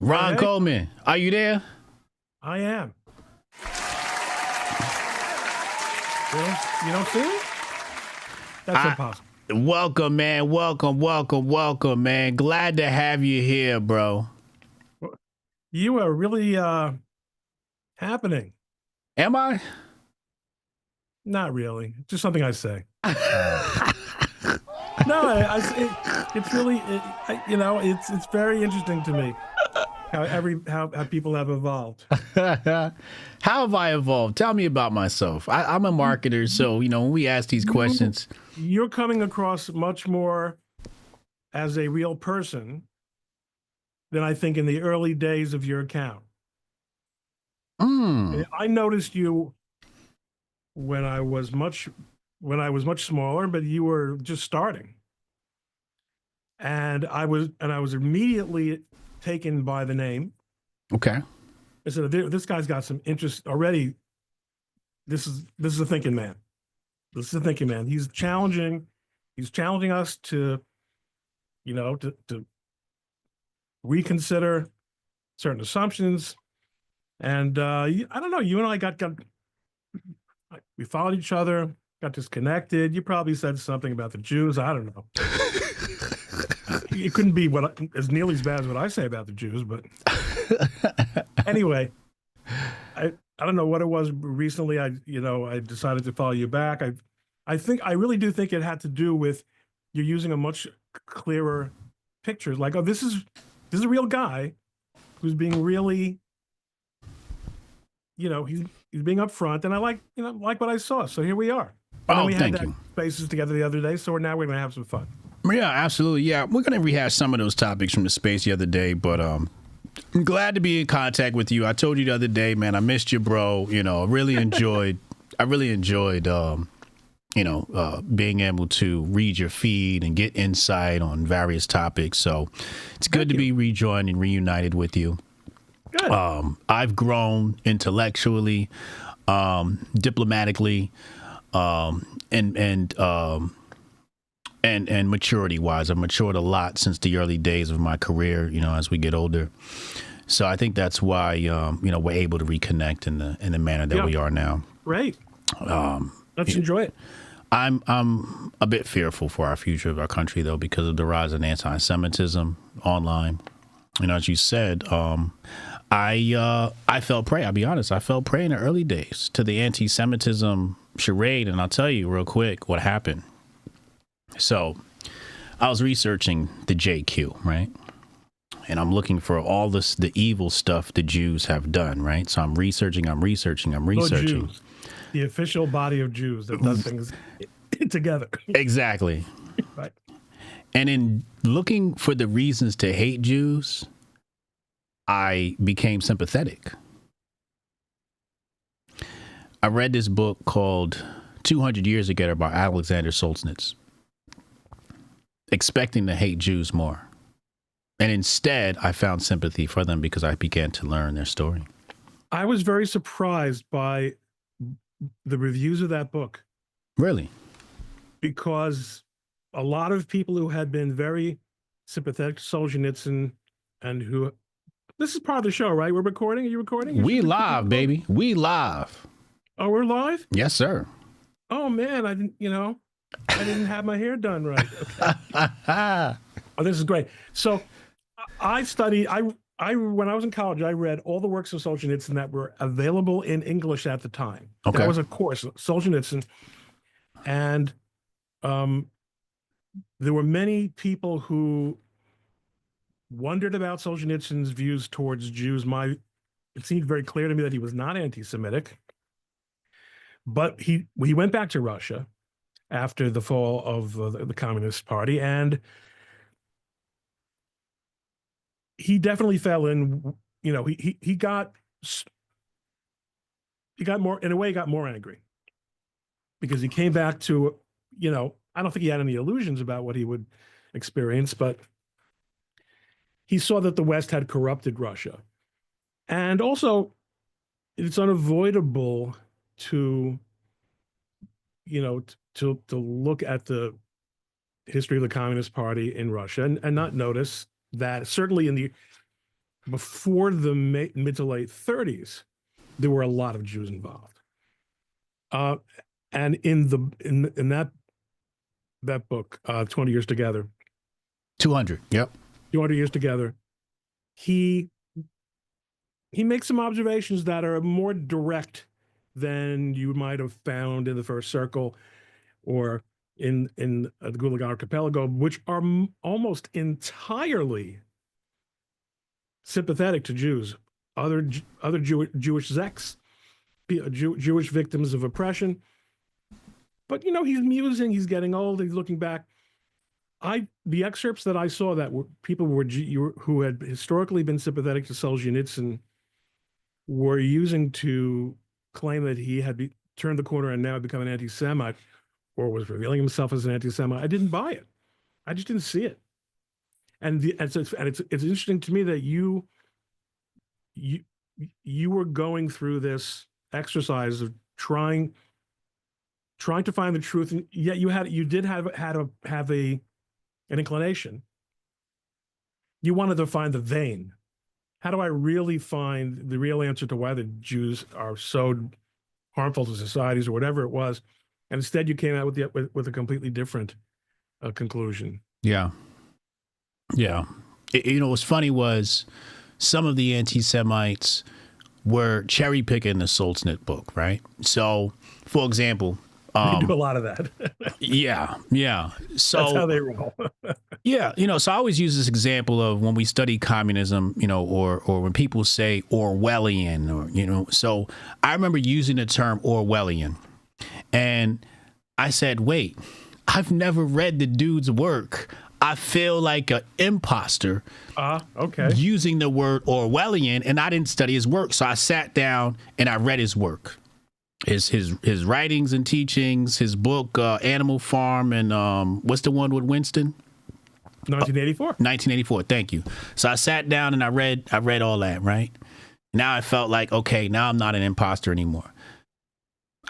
Ron Hey, Coleman, are you there? I am. You don't see me? That's I impossible. welcome, man. Welcome, man. Glad to have you here, bro. You are really happening. Am I? Not really. Just something I say. No, it's really, it's very interesting to me how people have evolved. How have I evolved? Tell me about myself. I'm a You, marketer, so when we ask these you, questions, you're coming across much more as a real person than I think in the early days of your account. mm, I noticed you when I was much smaller, but you were just starting. And I was immediately taken by the name. okay. I said, this guy's got some interest already. This is a thinking man. This is a thinking man. He's challenging us to, to reconsider certain assumptions. And I don't know, you and I we followed each other, got disconnected. You probably said something about the Jews. I don't know. It couldn't be as nearly as bad as what I say about the Jews, but anyway, I don't know what it was recently. I decided to follow you back. I really do think it had to do with you're using a much clearer picture. Like, oh, this is a real guy who's being really, he's being upfront, and I like what I saw. So here we are. And then Oh, we had thank that you. spaces together the other day. So now we're gonna have some fun. Yeah, absolutely. Yeah, we're gonna rehash some of those topics from the space the other day, but I'm glad to be in contact with you. I told you the other day, man, I missed you, bro. I really enjoyed being able to read your feed and get insight on various topics. So it's good Thank to you. be rejoined and reunited with you. Good. I've grown intellectually, diplomatically, and maturity wise. I've matured a lot since the early days of my career, as we get older. So I think that's why we're able to reconnect in the manner that Yeah. we are now. Great. Let's enjoy it. I'm a bit fearful for our future of our country, though, because of the rise in anti-Semitism online. As you said, I fell prey. I'll be honest. I fell prey in the early days to the anti-Semitism charade, and I'll tell you real quick what happened. So, I was researching the JQ, right? And I'm looking for all the evil stuff the Jews have done, right? So I'm researching. The Jews, the official body of Jews that does things together. Exactly. Right. And in looking for the reasons to hate Jews, I became sympathetic. I read this book called 200 Years Ago by Alexander Solzhenitsyn, expecting to hate Jews more. And instead, I found sympathy for them because I began to learn their story. I was very surprised by the reviews of that book Really? because a lot of people who had been very sympathetic to Solzhenitsyn and who this is part of the show, right? We're recording. Are you recording? We live, baby. We live. Oh, we're live? Yes, sir. Oh man, I didn't have my hair done right. Okay. Oh, this is great. So I studied, when I was in college, I read all the works of Solzhenitsyn that were available in English at the time. Okay. That was a course, Solzhenitsyn. And there were many people who wondered about Solzhenitsyn's views towards Jews. It seemed very clear to me that he was not anti-Semitic, but he went back to Russia after the fall of the Communist Party, and he definitely fell in. He got more, in a way, he got more angry because he came back to, I don't think he had any illusions about what he would experience, but he saw that the West had corrupted Russia. And also, it's unavoidable to, to look at the history of the Communist Party in Russia and not notice that certainly in the before the mid to late 30s, there were a lot of Jews involved. And in that book, 20 Years Together, 200. Yep. 200 Years Together, he makes some observations that are more direct than you might have found in the First Circle or in the Gulag Archipelago, which are almost entirely sympathetic to Jews, other Jewish Zeks, Jewish victims of oppression. But he's musing, he's getting old, he's looking back. The excerpts that I saw that were people who had historically been sympathetic to Solzhenitsyn were using to claim that he had turned the corner and now had become an anti-Semite, or was revealing himself as an anti-Semite. I didn't buy it. I just didn't see it. And it's interesting to me that you were going through this exercise of trying to find the truth, and yet you did have an inclination. You wanted to find the vein. How do I really find the real answer to why the Jews are so harmful to societies, or whatever it was? And instead, you came out with a completely different conclusion. Yeah. Yeah. What's funny was some of the anti-Semites were cherry picking the Solzhenitsyn book, right? So, for example, they do a lot of that. Yeah. So that's how they roll. Yeah. So I always use this example of when we study communism, or when people say Orwellian, or, so I remember using the term Orwellian, and I said, wait, I've never read the dude's work. I feel like an imposter using the word Orwellian, and I didn't study his work. So I sat down and I read his work, his writings and teachings, his book, Animal Farm, and what's the one with Winston? 1984. 1984. Thank you. So I sat down and I read all that, right? Now I felt like, okay, now I'm not an imposter anymore.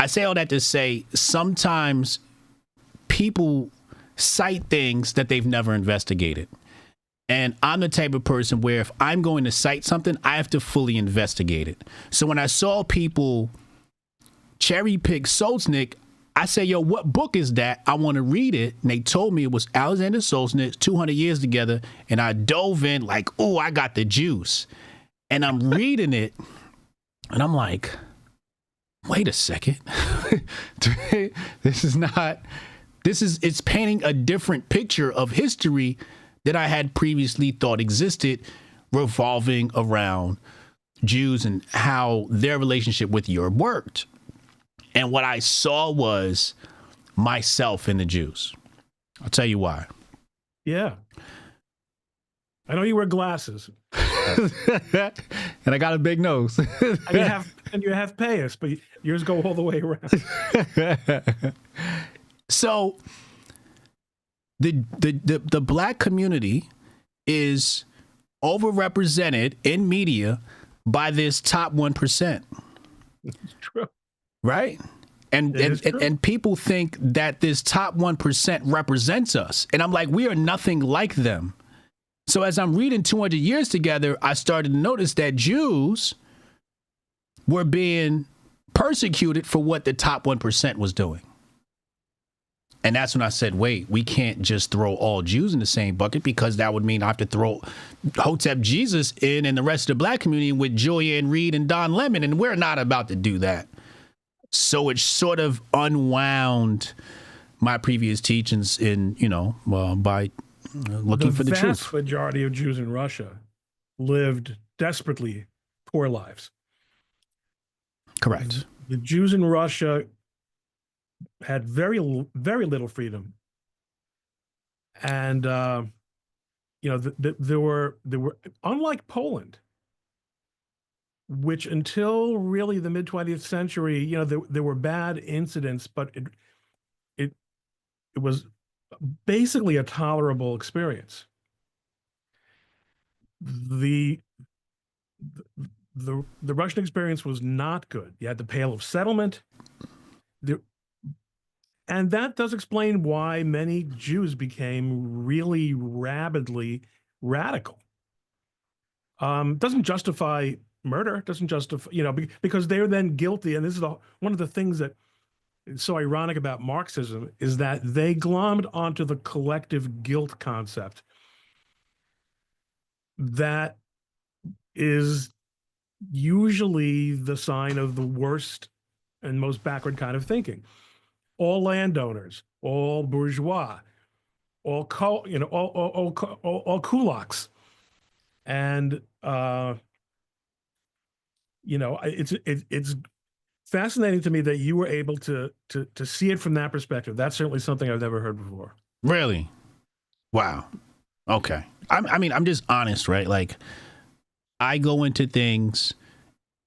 I say all that to say sometimes people cite things that they've never investigated. And I'm the type of person where if I'm going to cite something, I have to fully investigate it. So when I saw people cherry pick Solzhenitsyn, I said, yo, what book is that? I want to read it. And they told me it was Alexander Solzhenitsyn, 200 Years Together. And I dove in like, oh, I got the juice. And I'm reading it. And I'm like, wait a second. It's painting a different picture of history that I had previously thought existed, revolving around Jews and how their relationship with Europe worked. And what I saw was myself in the Jews. I'll tell you why. Yeah. I know you wear glasses. And I got a big nose. and you have payas, but yours go all the way around. So the black community is overrepresented in media by this top 1%. It's true. Right? And people think that this top 1% represents us. And I'm like, we are nothing like them. So as I'm reading 200 Years Together, I started to notice that Jews were being persecuted for what the top 1% was doing. And that's when I said, wait, we can't just throw all Jews in the same bucket, because that would mean I have to throw Hotep Jesus in and the rest of the black community with Julianne Reed and Don Lemon. And we're not about to do that. So it sort of unwound my previous teachings in, by looking for the truth. The vast majority of Jews in Russia lived desperately poor lives. Correct. The Jews in Russia had very little freedom, and there were unlike Poland, which until really the mid 20th century, there were bad incidents, but it was basically a tolerable experience. The Russian experience was not good. You had the Pale of Settlement. And that does explain why many Jews became really rabidly radical. Doesn't justify murder. Doesn't justify, because they're then guilty. And this is one of the things that is so ironic about Marxism is that they glommed onto the collective guilt concept that is usually the sign of the worst and most backward kind of thinking. All landowners, all bourgeois, all kulaks, and it's fascinating to me that you were able to see it from that perspective. That's certainly something I've never heard before. Really? Wow. Okay. I mean, I'm just honest, right? Like, I go into things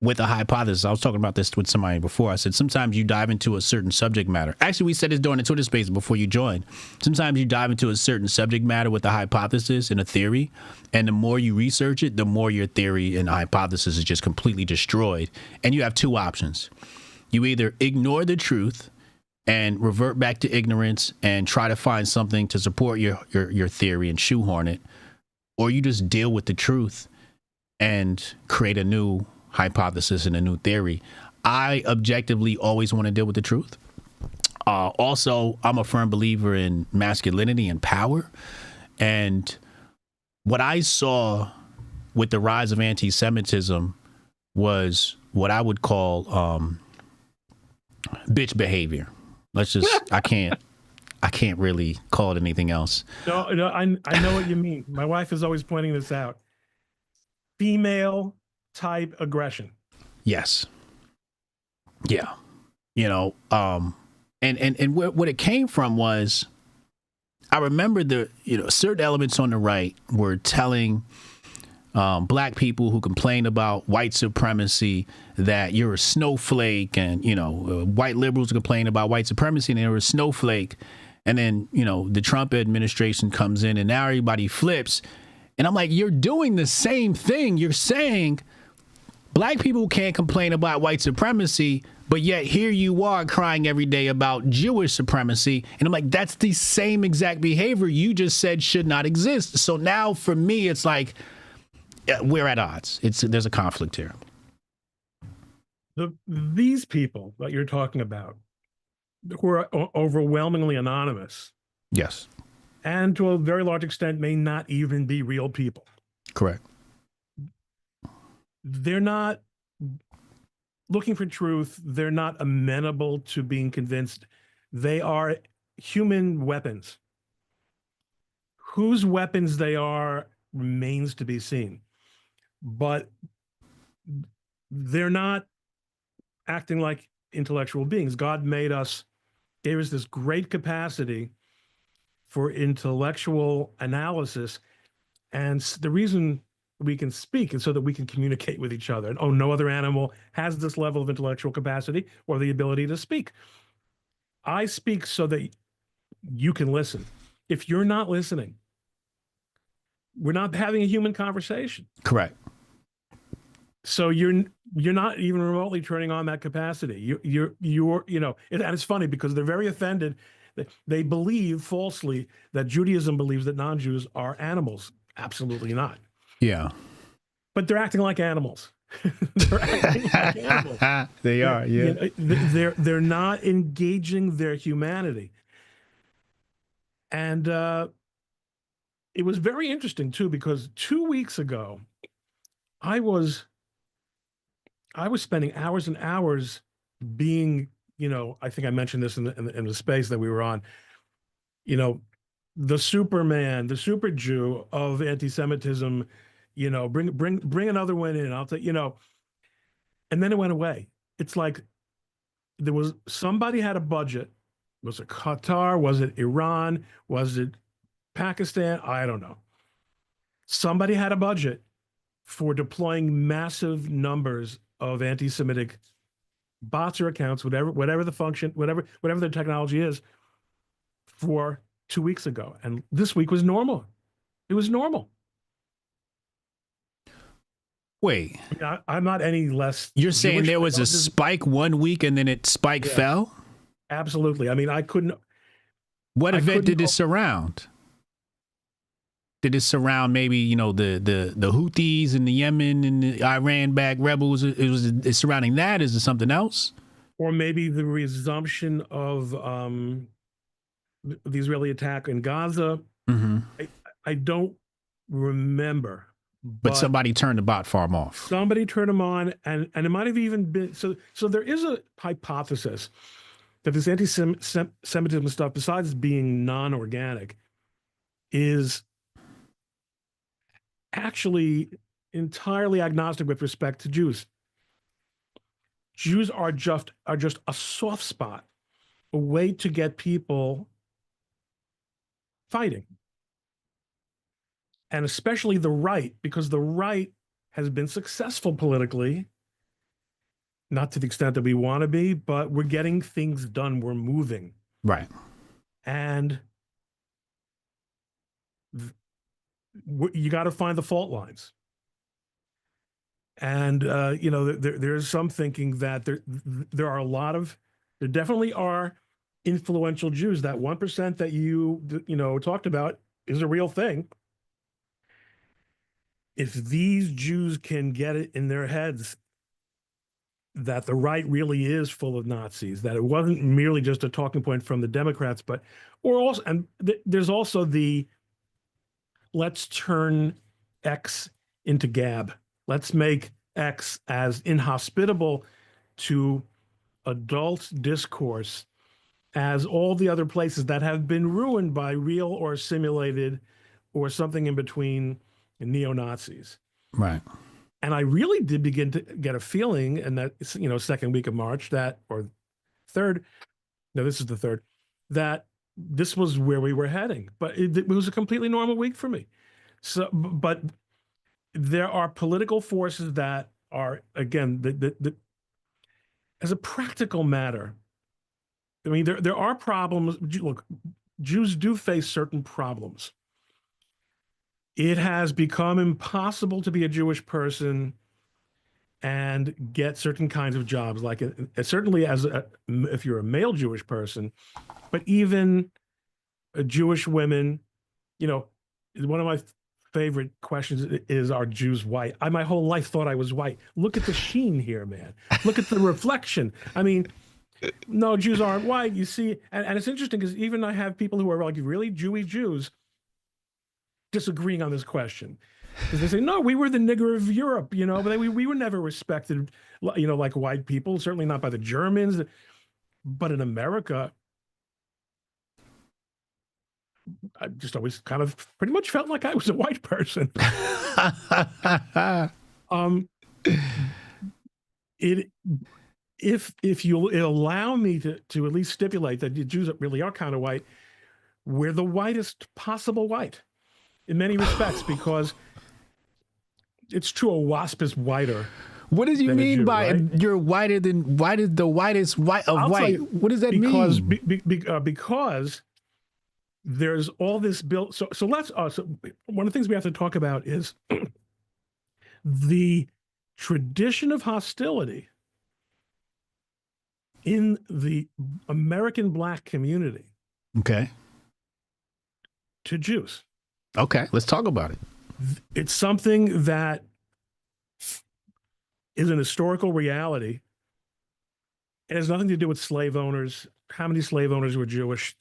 with a hypothesis. I was talking about this with somebody before. I said, sometimes you dive into a certain subject matter. Actually, we said this during the Twitter space before you joined. Sometimes you dive into a certain subject matter with a hypothesis and a theory. And the more you research it, the more your theory and hypothesis is just completely destroyed. And you have two options. You either ignore the truth and revert back to ignorance and try to find something to support your theory and shoehorn it, or you just deal with the truth and create a new hypothesis and a new theory. I objectively always want to deal with the truth. Also, I'm a firm believer in masculinity and power. And what I saw with the rise of anti-Semitism was what I would call bitch behavior. I can't really call it anything else. No, I know what you mean. My wife is always pointing this out. Female type aggression. Yes. Yeah. And what it came from was, I remember certain elements on the right were telling black people who complain about white supremacy that you're a snowflake, and white liberals complain about white supremacy and they're a snowflake. And then the Trump administration comes in and now everybody flips. And I'm like, you're doing the same thing. You're saying black people can't complain about white supremacy, but yet here you are crying every day about Jewish supremacy. And I'm like, that's the same exact behavior you just said should not exist. So now for me, it's like, we're at odds. There's a conflict here. These people that you're talking about, who are overwhelmingly anonymous. Yes. And to a very large extent may not even be real people. Correct. They're not looking for truth. They're not amenable to being convinced. They are human weapons. Whose weapons they are remains to be seen. But they're not acting like intellectual beings. God gave us this great capacity for intellectual analysis. And the reason we can speak is so that we can communicate with each other. And no other animal has this level of intellectual capacity or the ability to speak. I speak so that you can listen. If you're not listening, we're not having a human conversation. Correct. So you're not even remotely turning on that capacity. And it's funny because they're very offended. They believe falsely that Judaism believes that non-Jews are animals. Absolutely not. Yeah. But they're acting like animals. They're acting like animals. They are, yeah. They're not engaging their humanity. And it was very interesting too, because 2 weeks ago, I was spending hours and hours being, I think I mentioned this in the space that we were on, the Superman, the super Jew of anti-Semitism, bring another one in. I'll take, and then it went away. It's like somebody had a budget. Was it Qatar? Was it Iran? Was it Pakistan? I don't know. Somebody had a budget for deploying massive numbers of anti-Semitic bots or accounts, whatever the function, whatever the technology is, for 2 weeks ago. And this week was normal. It was normal. Wait. I'm not any less. You're saying Jewish. There was a spike 1 week and then it fell? Absolutely. I mean, I couldn't. What event did it surround? Did it surround maybe, you know, the Houthis in the Yemen and the Iran-backed rebels? It's surrounding that? Is it something else? Or maybe the resumption of the Israeli attack in Gaza. Mm-hmm. I don't remember. But somebody turned the bot farm off. Somebody turned them on, and it might have even been so. So there is a hypothesis that this anti-Semitism stuff, besides being non-organic, is actually entirely agnostic with respect to Jews. Jews are just a soft spot, a way to get people fighting. And especially the right, because the right has been successful politically, not to the extent that we want to be, but we're getting things done. We're moving. Right. And you got to find the fault lines. And, you know, there's some thinking that there are a lot of, there definitely are influential Jews. That 1% that you know, talked about is a real thing. If these Jews can get it in their heads that the right really is full of Nazis, that it wasn't merely just a talking point from the Democrats, but, or also, and there's also the, let's turn X into Gab. Let's make X as inhospitable to adult discourse as all the other places that have been ruined by real or simulated or something in between neo-Nazis. Right. And I really did begin to get a feeling in that, you know, second week of March that, or third, no, this is the third, that this was where we were heading. But it was a completely normal week for me. So, but there are political forces that are, again, as a practical matter, I mean, there are problems. Look, Jews do face certain problems. It has become impossible to be a Jewish person and get certain kinds of jobs, like certainly if you're a male Jewish person, but even Jewish women, you know, one of my favorite questions is, are Jews white? I my whole life thought I was white. Look at the sheen here, man. Look at the reflection. I mean, no, Jews aren't white. You see, and it's interesting because even I have people who are like really Jewy Jews disagreeing on this question. Because they say, no, we were the nigger of Europe, you know, but we were never respected, you know, like white people, certainly not by the Germans. But in America, I just always kind of pretty much felt like I was a white person. If you'll allow me to at least stipulate that the Jews really are kind of white, we're the whitest possible white in many respects, because it's true a wasp is whiter. What does you mean Jew, by right? You're whiter than white is the whitest white of white? What does that mean? Because there's all this built. So let's. So one of the things we have to talk about is the tradition of hostility in the American Black community. Okay. To Jews. Okay, let's talk about it. It's something that is an historical reality. It has nothing to do with slave owners. How many slave owners were Jewish?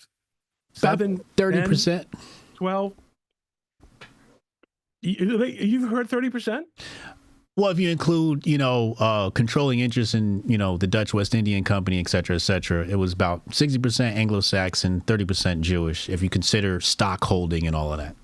7, 30%. 12. You've heard 30%? Well, if you include, you know, controlling interest in, you know, the Dutch West Indian Company, et cetera, it was about 60% Anglo-Saxon, 30% Jewish, if you consider stock holding and all of that.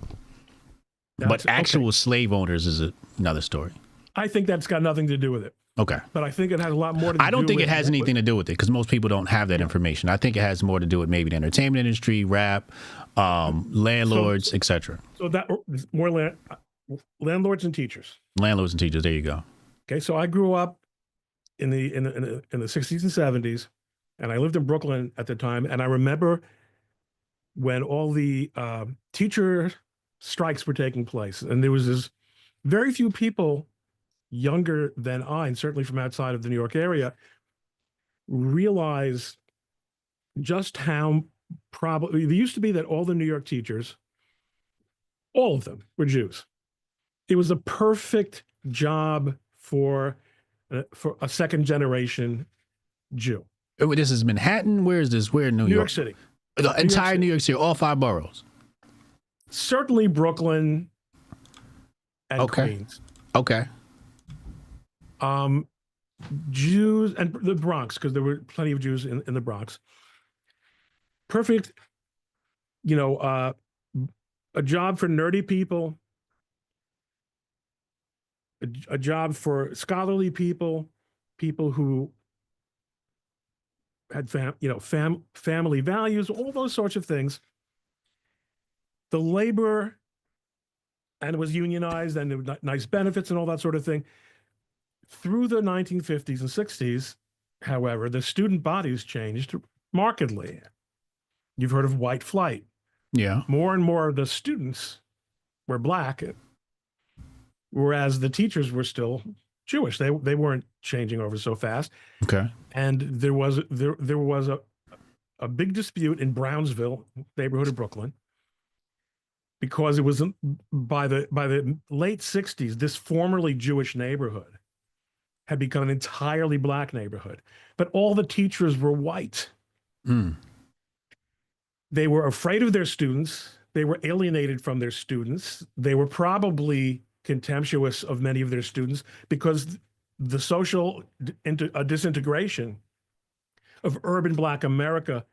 But actual slave owners is another story. I think that's got nothing to do with it. Okay. But I think it has a lot more to do with it. I don't think it has anything to do with it, because most people don't have that information. I think it has more to do with maybe the entertainment industry, rap, landlords, et cetera. So that more landlords and teachers. Landlords and teachers. There you go. Okay. So I grew up in the 60s and 70s, and I lived in Brooklyn at the time. And I remember when all the teacher strikes were taking place, and there was this very few people younger than I, and certainly from outside of the New York area, realize just how probably, it used to be that all the New York teachers, All of them were Jews. It was a perfect job for a second generation Jew. Oh, this is Manhattan. Where is this? Where in New York? City. The entire New York City, all 5 boroughs. Certainly Brooklyn and Queens. Okay. Jews and the Bronx, because there were plenty of Jews in the Bronx. Perfect, a job for nerdy people, a job for scholarly people, people who had family values, all those sorts of things. The labor, and it was unionized, and there were nice benefits and all that sort of thing. Through the 1950s and 60s, however, the student bodies changed markedly. You've heard of white flight. Yeah. More and more of the students were Black, whereas the teachers were still Jewish. They weren't changing over so fast. Okay. And there was a big dispute in Brownsville, neighborhood of Brooklyn, because it was by the late 60s, this formerly Jewish neighborhood had become an entirely Black neighborhood, but all the teachers were white. They were afraid of their students. They were alienated from their students. They were probably contemptuous of many of their students because the social disintegration of urban Black America,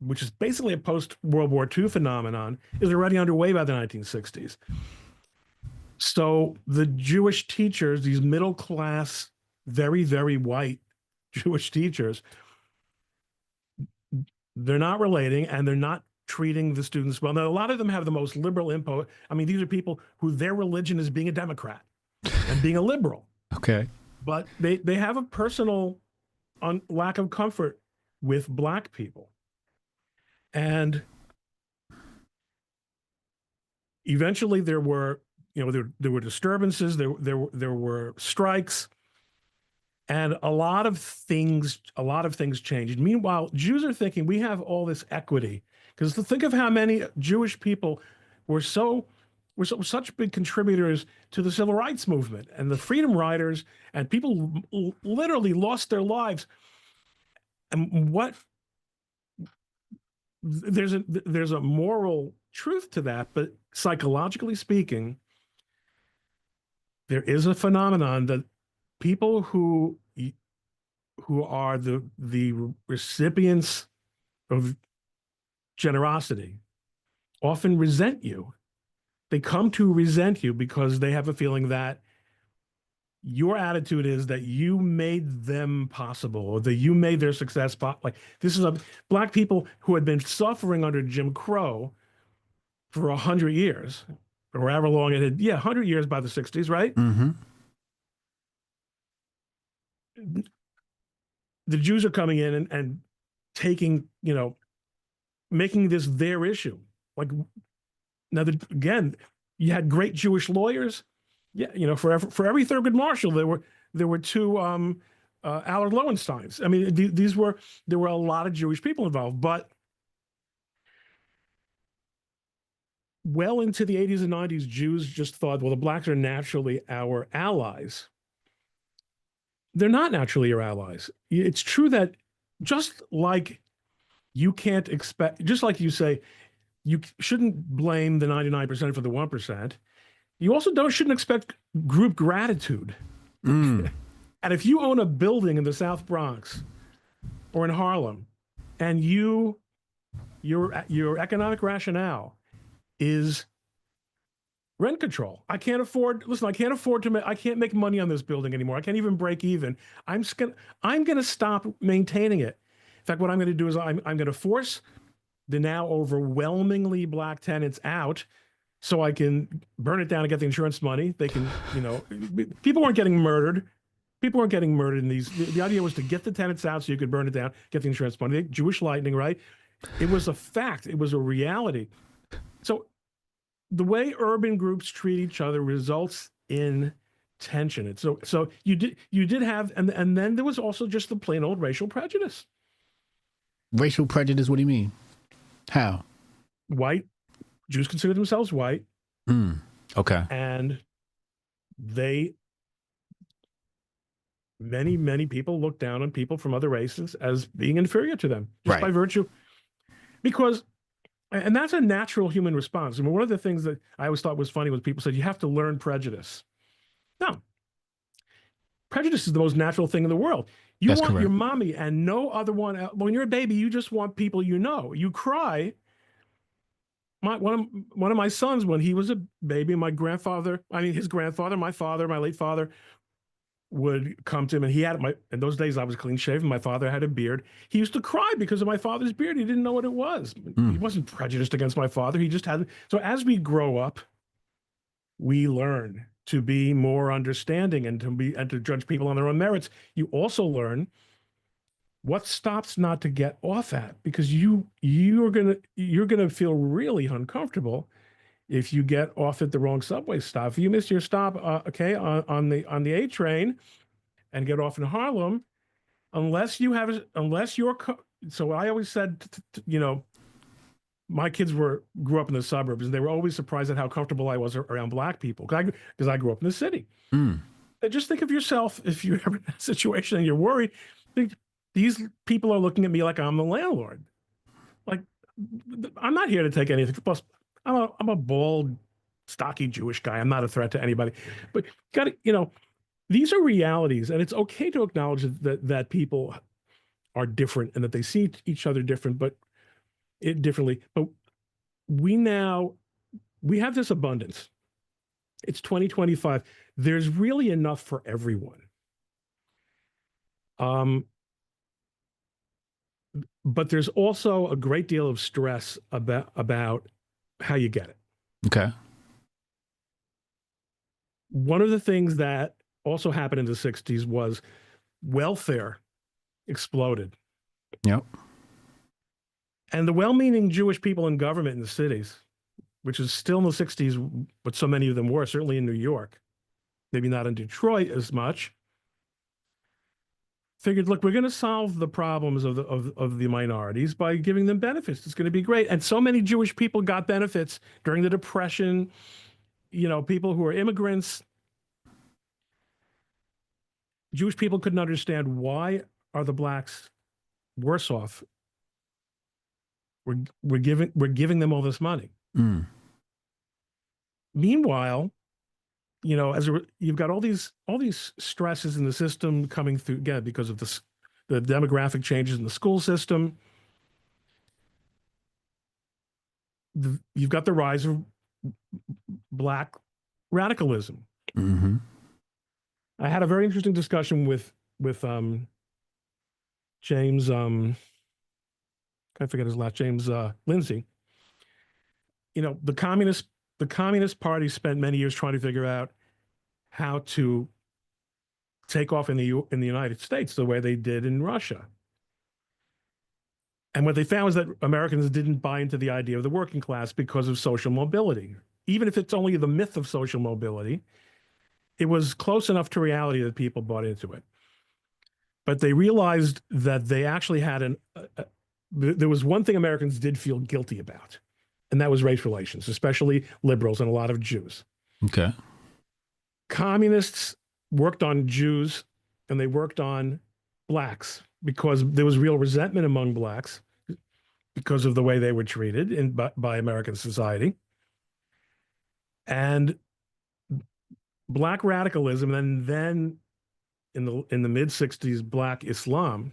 which is basically a post-World War II phenomenon, is already underway by the 1960s. So the Jewish teachers, these middle-class, very, very white Jewish teachers, they're not relating and they're not treating the students well. Now, a lot of them have the most liberal input. I mean, these are people who their religion is being a Democrat and being a liberal. Okay. But they have a personal lack of comfort with Black people. And eventually there were disturbances, there were strikes, and a lot of things changed. Meanwhile, Jews are thinking we have all this equity, because think of how many Jewish people were such big contributors to the civil rights movement and the freedom riders, and people literally lost their lives. And there's a moral truth to that, but psychologically speaking, there is a phenomenon that people who are the recipients of generosity often resent you. They come to resent you because they have a feeling that your attitude is that you made them possible, or that you made their success possible. Like, this is Black people who had been suffering under Jim Crow for 100 years, or however long it had. Yeah, 100 years by the 60s, right? Mm-hmm. The Jews are coming in and taking, making this their issue. Like, now, again, you had great Jewish lawyers. Yeah, for every Thurgood Marshall, there were 2 Allard Lowensteins. I mean, there were a lot of Jewish people involved, but well into the 80s and 90s, Jews just thought, well, the Blacks are naturally our allies. They're not naturally your allies. It's true that just like you can't expect, just like you say, you shouldn't blame the 99% for the 1%. You also shouldn't expect group gratitude. And if you own a building in the South Bronx or in Harlem, and your economic rationale is rent control. I can't make money on this building anymore. I can't even break even. I'm going to stop maintaining it. In fact, what I'm going to do is I'm going to force the now overwhelmingly Black tenants out, so I can burn it down and get the insurance money. They can, people weren't getting murdered. People weren't getting murdered in these. The idea was to get the tenants out so you could burn it down, get the insurance money. Jewish lightning, right? It was a fact. It was a reality. So the way urban groups treat each other results in tension. And so you did have, and then there was also just the plain old racial prejudice. Racial prejudice? What do you mean? How? White Jews consider themselves white. Okay. And many people look down on people from other races as being inferior to them just by Right. virtue, because, and that's a natural human response. I mean, one of the things that I always thought was funny was people said, you have to learn prejudice. No, prejudice is the most natural thing in the world. You That's want your correct. mommy and no other one. When you're a baby, you just want people you know. You cry. One of my sons, when he was a baby, his grandfather, my father, my late father, would come to him, and he had in those days I was clean shaven. My father had a beard. He used to cry because of my father's beard. He didn't know what it was. He wasn't prejudiced against my father. He just had. So as we grow up, we learn to be more understanding and to judge people on their own merits. You also learn what stops not to get off at, because you're gonna feel really uncomfortable if you get off at the wrong subway stop. If you miss your stop, okay, on the A train and get off in Harlem, unless you're. So I always said, my kids grew up in the suburbs, and they were always surprised at how comfortable I was around black people because I grew up in the city. Mm. And just think of yourself if you're ever in that situation and you're worried. Think, these people are looking at me like I'm the landlord. Like, I'm not here to take anything. Plus, I'm a bald, stocky Jewish guy. I'm not a threat to anybody. But these are realities, and it's okay to acknowledge that people are different and that they see each other differently. But we have this abundance. It's 2025. There's really enough for everyone. But there's also a great deal of stress about how you get it. Okay. One of the things that also happened in the 60s was welfare exploded. Yep. And the well-meaning Jewish people in government in the cities, which is still in the 60s, but so many of them were, certainly in New York, maybe not in Detroit as much, figured, look, we're going to solve the problems of the minorities by giving them benefits. It's going to be great. And so many Jewish people got benefits during the Depression, people who are immigrants. Jewish people couldn't understand, why are the blacks worse off? We're giving them all this money. Mm. Meanwhile, you've got all these stresses in the system coming through again because of the demographic changes in the school system. You've got the rise of black radicalism. Mm-hmm. I had a very interesting discussion with James. I forget his last, James Lindsay. The Communist Party spent many years trying to figure out how to take off in the United States the way they did in Russia. And what they found was that Americans didn't buy into the idea of the working class because of social mobility. Even if it's only the myth of social mobility, it was close enough to reality that people bought into it. But they realized that they actually had there was one thing Americans did feel guilty about, and that was race relations, especially liberals and a lot of Jews. Okay. Communists worked on Jews and they worked on blacks because there was real resentment among blacks because of the way they were treated by American society. And black radicalism, and then in the mid 60s, black Islam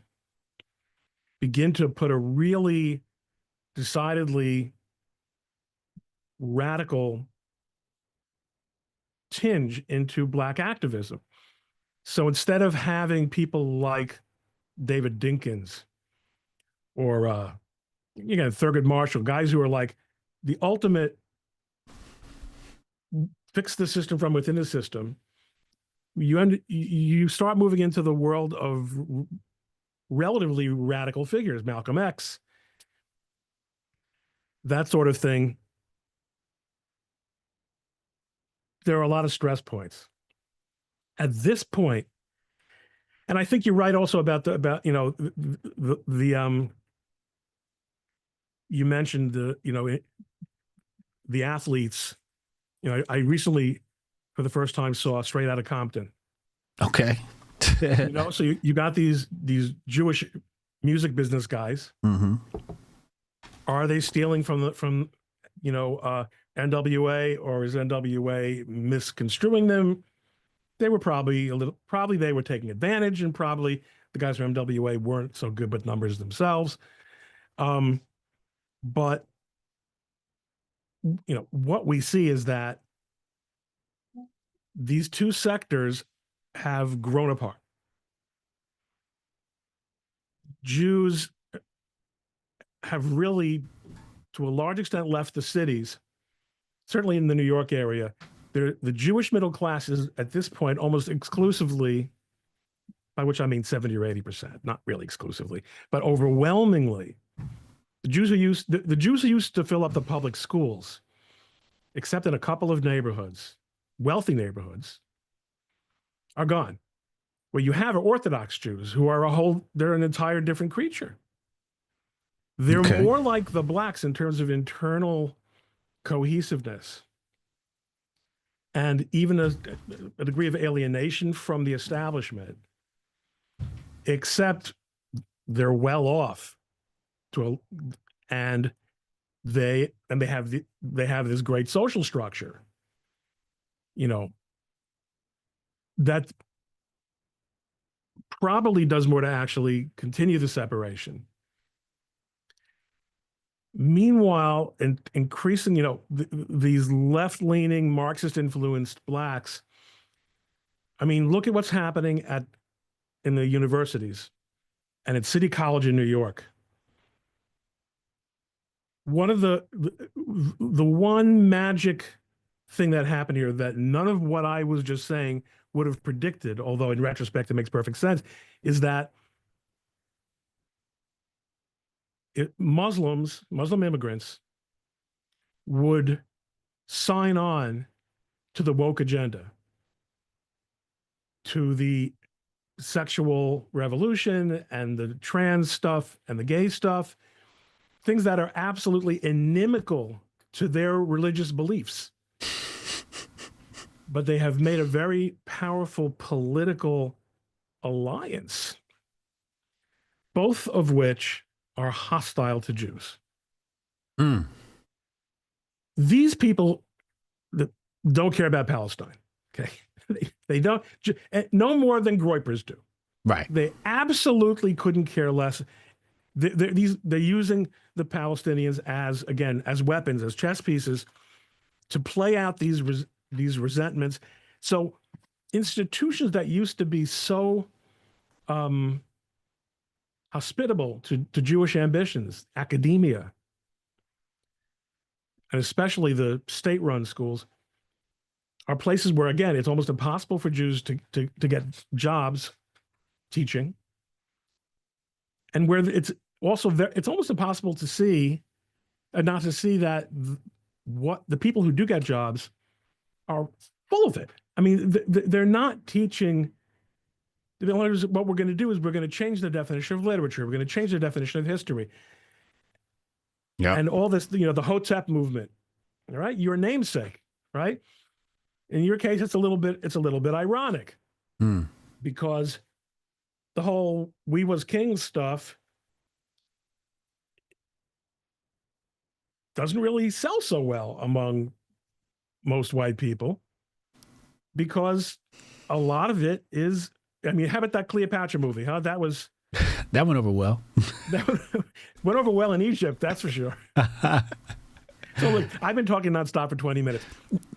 begin to put a really decidedly radical tinge into black activism. So instead of having people like David Dinkins or Thurgood Marshall, guys who are like the ultimate fix the system from within the system, you start moving into the world of relatively radical figures, Malcolm X, that sort of thing. There are a lot of stress points at this point. And I think you're right also about you mentioned the athletes I recently, for the first time, saw Straight Outta Compton. Okay. So you got these Jewish music business guys. Mm-hmm. Are they stealing from NWA, or is NWA misconstruing them? They were probably they were taking advantage, and probably the guys from NWA weren't so good with numbers themselves. But what we see is that these two sectors have grown apart. Jews have really, to a large extent, left the cities, certainly in the New York area. The Jewish middle class is, at this point, almost exclusively, by which I mean 70 or 80%, not really exclusively, but overwhelmingly, the Jews who used to fill up the public schools, except in a couple of neighborhoods, wealthy neighborhoods, are gone. Where you have Orthodox Jews who are they're an entire different creature. They're more like the blacks in terms of internal cohesiveness and even a degree of alienation from the establishment, except they're well off and they have this great social structure, that probably does more to actually continue the separation. Meanwhile, increasing, these left-leaning Marxist-influenced blacks, I mean, look at what's happening in the universities and at City College in New York. One of the one magic thing that happened here that none of what I was just saying would have predicted, although in retrospect it makes perfect sense, is that Muslim immigrants would sign on to the woke agenda, to the sexual revolution and the trans stuff and the gay stuff, things that are absolutely inimical to their religious beliefs. But they have made a very powerful political alliance, both of which are hostile to Jews. Mm. These people that don't care about Palestine, okay? They don't, no more than Groypers do. Right. They absolutely couldn't care less. They're using the Palestinians as weapons, as chess pieces, to play out these resentments. So institutions that used to be so hospitable to Jewish ambitions, academia, and especially the state-run schools, are places where, again, it's almost impossible for Jews to get jobs teaching, and where it's almost impossible to see, not to see that what the people who do get jobs are full of it. I mean, they're not teaching. What we're going to do is we're going to change the definition of literature. We're going to change the definition of history. Yeah. And all this, the Hotep movement, all right? Your namesake, right? In your case, it's a little bit ironic, because the whole "we was kings" stuff doesn't really sell so well among most white people, because a lot of it is, I mean, how about that Cleopatra movie, huh? That went over well. That went over well in Egypt, that's for sure. So look, I've been talking nonstop for 20 minutes.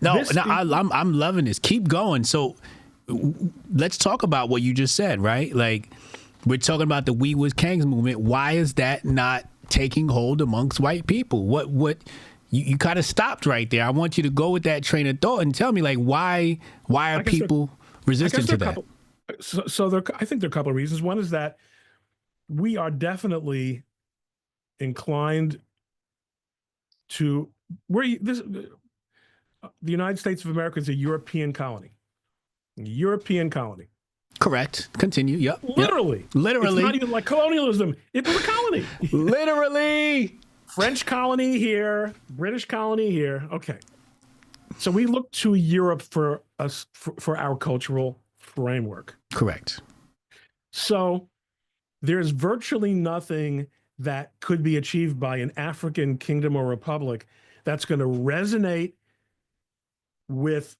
I'm loving this. Keep going. So let's talk about what you just said, right? Like, we're talking about the "we was kings" movement. Why is that not taking hold amongst white people? What you kind of stopped right there. I want you to go with that train of thought and tell me, like, why are people resistant to that? I think there are a couple of reasons. One is that we are definitely inclined to the United States of America is a European colony. Correct. Continue. Yep. Literally. Yep. Literally. It's not even like colonialism. It was a colony. Literally. French colony here, British colony here. Okay. So we look to Europe for us for our cultural framework. Correct. So there's virtually nothing that could be achieved by an African kingdom or republic that's going to resonate with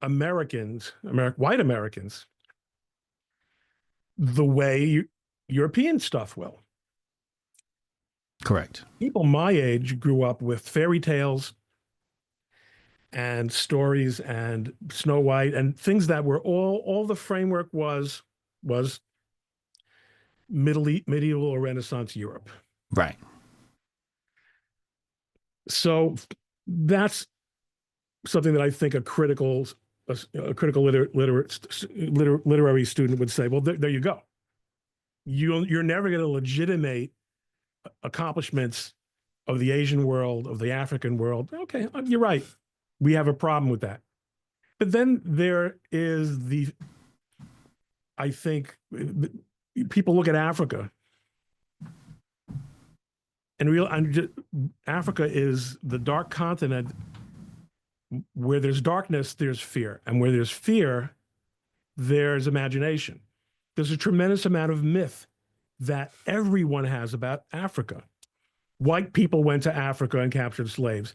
Americans, white Americans, the way European stuff will. Correct. People my age grew up with fairy tales and stories and Snow White and things that were all the framework was medieval or Renaissance Europe. Right. So that's something that I think a critical literary student would say, well, there you go. You're never going to legitimate accomplishments of the Asian world, of the African world. Okay, you're right. We have a problem with that. But then there is I think people look at Africa and Africa is the dark continent. Where there's darkness, there's fear. And where there's fear, there's imagination. There's a tremendous amount of myth that everyone has about Africa. White people went to Africa and captured slaves.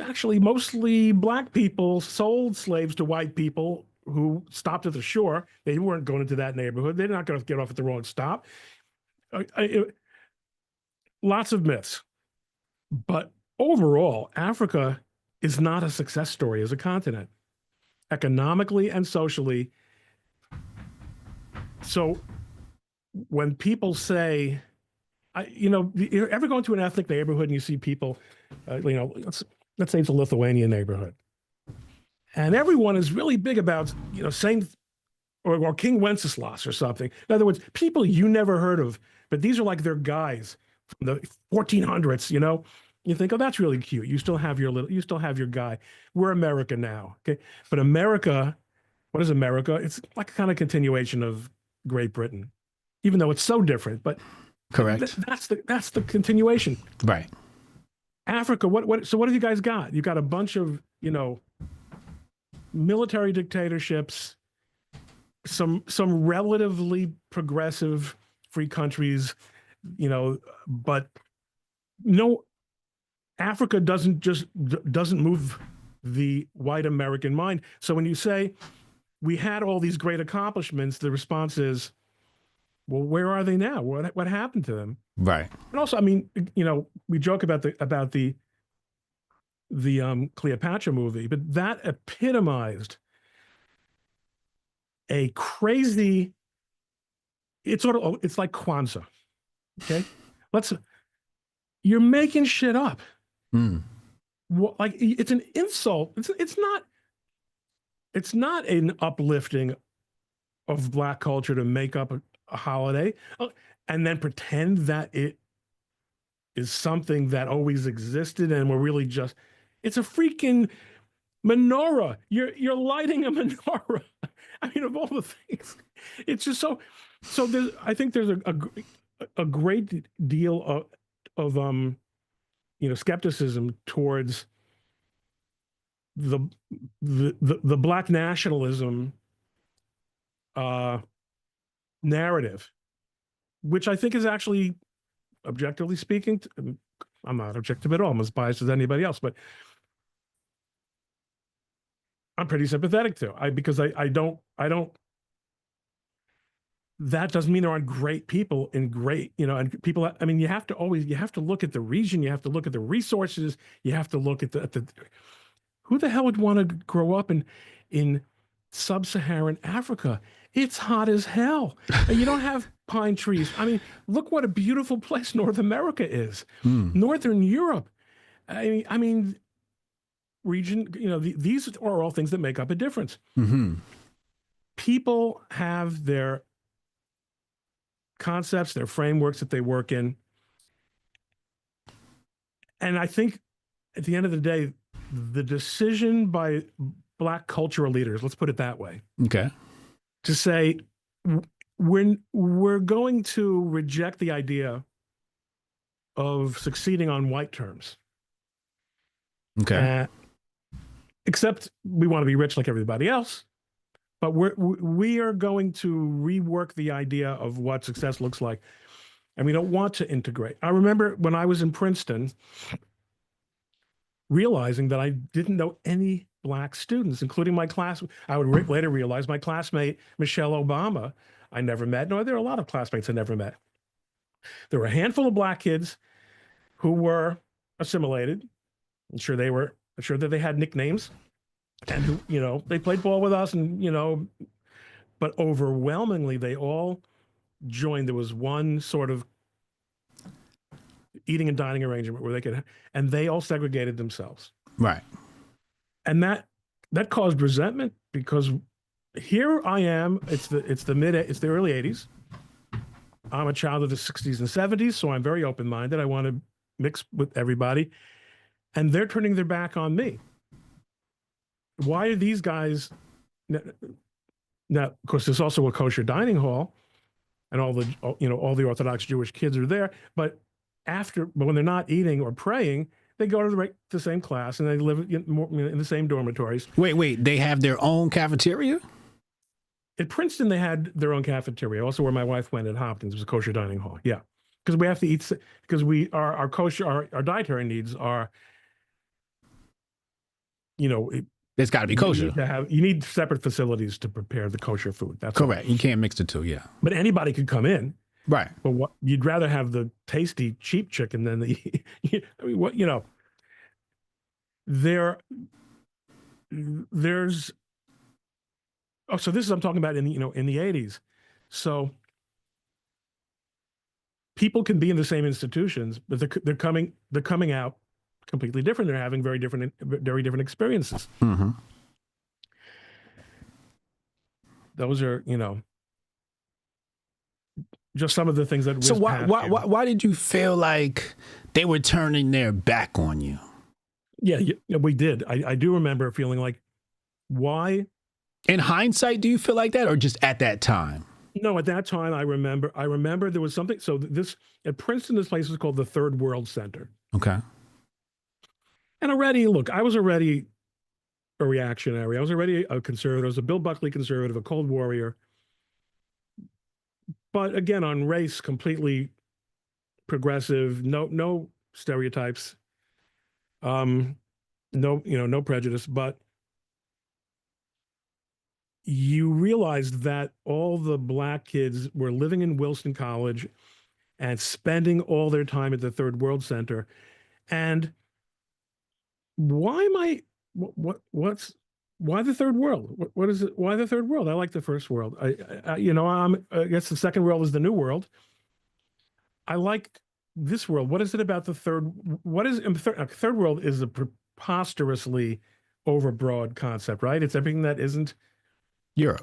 Actually, mostly black people sold slaves to white people who stopped at the shore. They weren't going into that neighborhood. They're not going to get off at the wrong stop. Lots of myths. But overall, Africa is not a success story as a continent, economically and socially. So when people say, you ever go into an ethnic neighborhood and you see people, let's say it's a Lithuanian neighborhood, and everyone is really big about, Saint or King Wenceslas or something. In other words, people you never heard of, but these are like their guys from the 1400s, You think, oh, that's really cute. You still have your guy. We're America now, okay? But America, what is America? It's like a kind of continuation of Great Britain, even though it's so different. But correct. That's the continuation. Right. Africa. So what have you guys got? You got a bunch of military dictatorships, some relatively progressive free countries, but no. Africa doesn't move the white American mind. So when you say we had all these great accomplishments, the response is, well, where are they now? What happened to them? Right. And also, we joke about the Cleopatra movie, but that epitomized a crazy. It's like Kwanzaa. Okay, you're making shit up. Like it's an insult. It's not an uplifting of Black culture to make up a holiday and then pretend that it is something that always existed and we're really just. It's a freaking menorah. You're lighting a menorah. Of all the things, it's just so. I think there's a great deal of skepticism towards the Black nationalism narrative, which I think is actually, objectively speaking, I'm not objective at all. I'm as biased as anybody else, but I'm pretty sympathetic to because I don't. That doesn't mean there aren't great people and and people. You have to look at the region. You have to look at the resources. You have to look at the who the hell would want to grow up in sub-Saharan Africa? It's hot as hell. You don't have pine trees. Look what a beautiful place North America is. Northern Europe. Region. These are all things that make up a difference. Mm-hmm. People have their concepts, their frameworks that they work in. And I think at the end of the day, the decision by Black cultural leaders, let's put it that way. Okay. To say, we're going to reject the idea of succeeding on white terms. Okay. except we want to be rich like everybody else. But we are going to rework the idea of what success looks like. And we don't want to integrate. I remember when I was in Princeton, realizing that I didn't know any Black students, including my class. I would later realize my classmate, Michelle Obama, I never met. No, there are a lot of classmates I never met. There were a handful of Black kids who were assimilated. I'm sure that they had nicknames and who, they played ball with us and, but overwhelmingly they all joined. There was one sort of eating and dining arrangement where and they all segregated themselves. Right. And that caused resentment because here I am, it's the early 80s. I'm a child of the 60s and 70s, so I'm very open-minded. I want to mix with everybody. And they're turning their back on me. Why are these guys now, of course, there's also a kosher dining hall and all the Orthodox Jewish kids are there, but when they're not eating or praying, they go to the same class and they live in the same dormitories. Wait, they have their own cafeteria? At Princeton, they had their own cafeteria. Also, where my wife went at Hopkins was a kosher dining hall. Yeah, because we have to eat. Because our kosher our dietary needs are, it's got to be kosher. You need separate facilities to prepare the kosher food. That's correct. You can't mix the two. Yeah, but anybody could come in. Right. But you'd rather have the tasty cheap chicken than there's. Oh, so this is I'm talking about in the 80s. So people can be in the same institutions, but they're coming out completely different. They're having very different experiences. Mm-hmm. Those are just some of the things that. So why did you feel like they were turning their back on you? Yeah, we did. I do remember feeling like, why? In hindsight, do you feel like that, or just at that time? No, at that time, I remember there was something. So at Princeton, this place was called the Third World Center. Okay. And I was already a reactionary. I was already a conservative. I was a Bill Buckley conservative, a Cold Warrior. But again, on race, completely progressive. No stereotypes. No prejudice. But you realized that all the Black kids were living in Wilson College and spending all their time at the Third World Center. And why the third world? What is it? Why the third world? I like the first world. I guess the second world is the new world. I like this world. What is it about the third? Third world is a preposterously overbroad concept, right? It's everything that isn't Europe,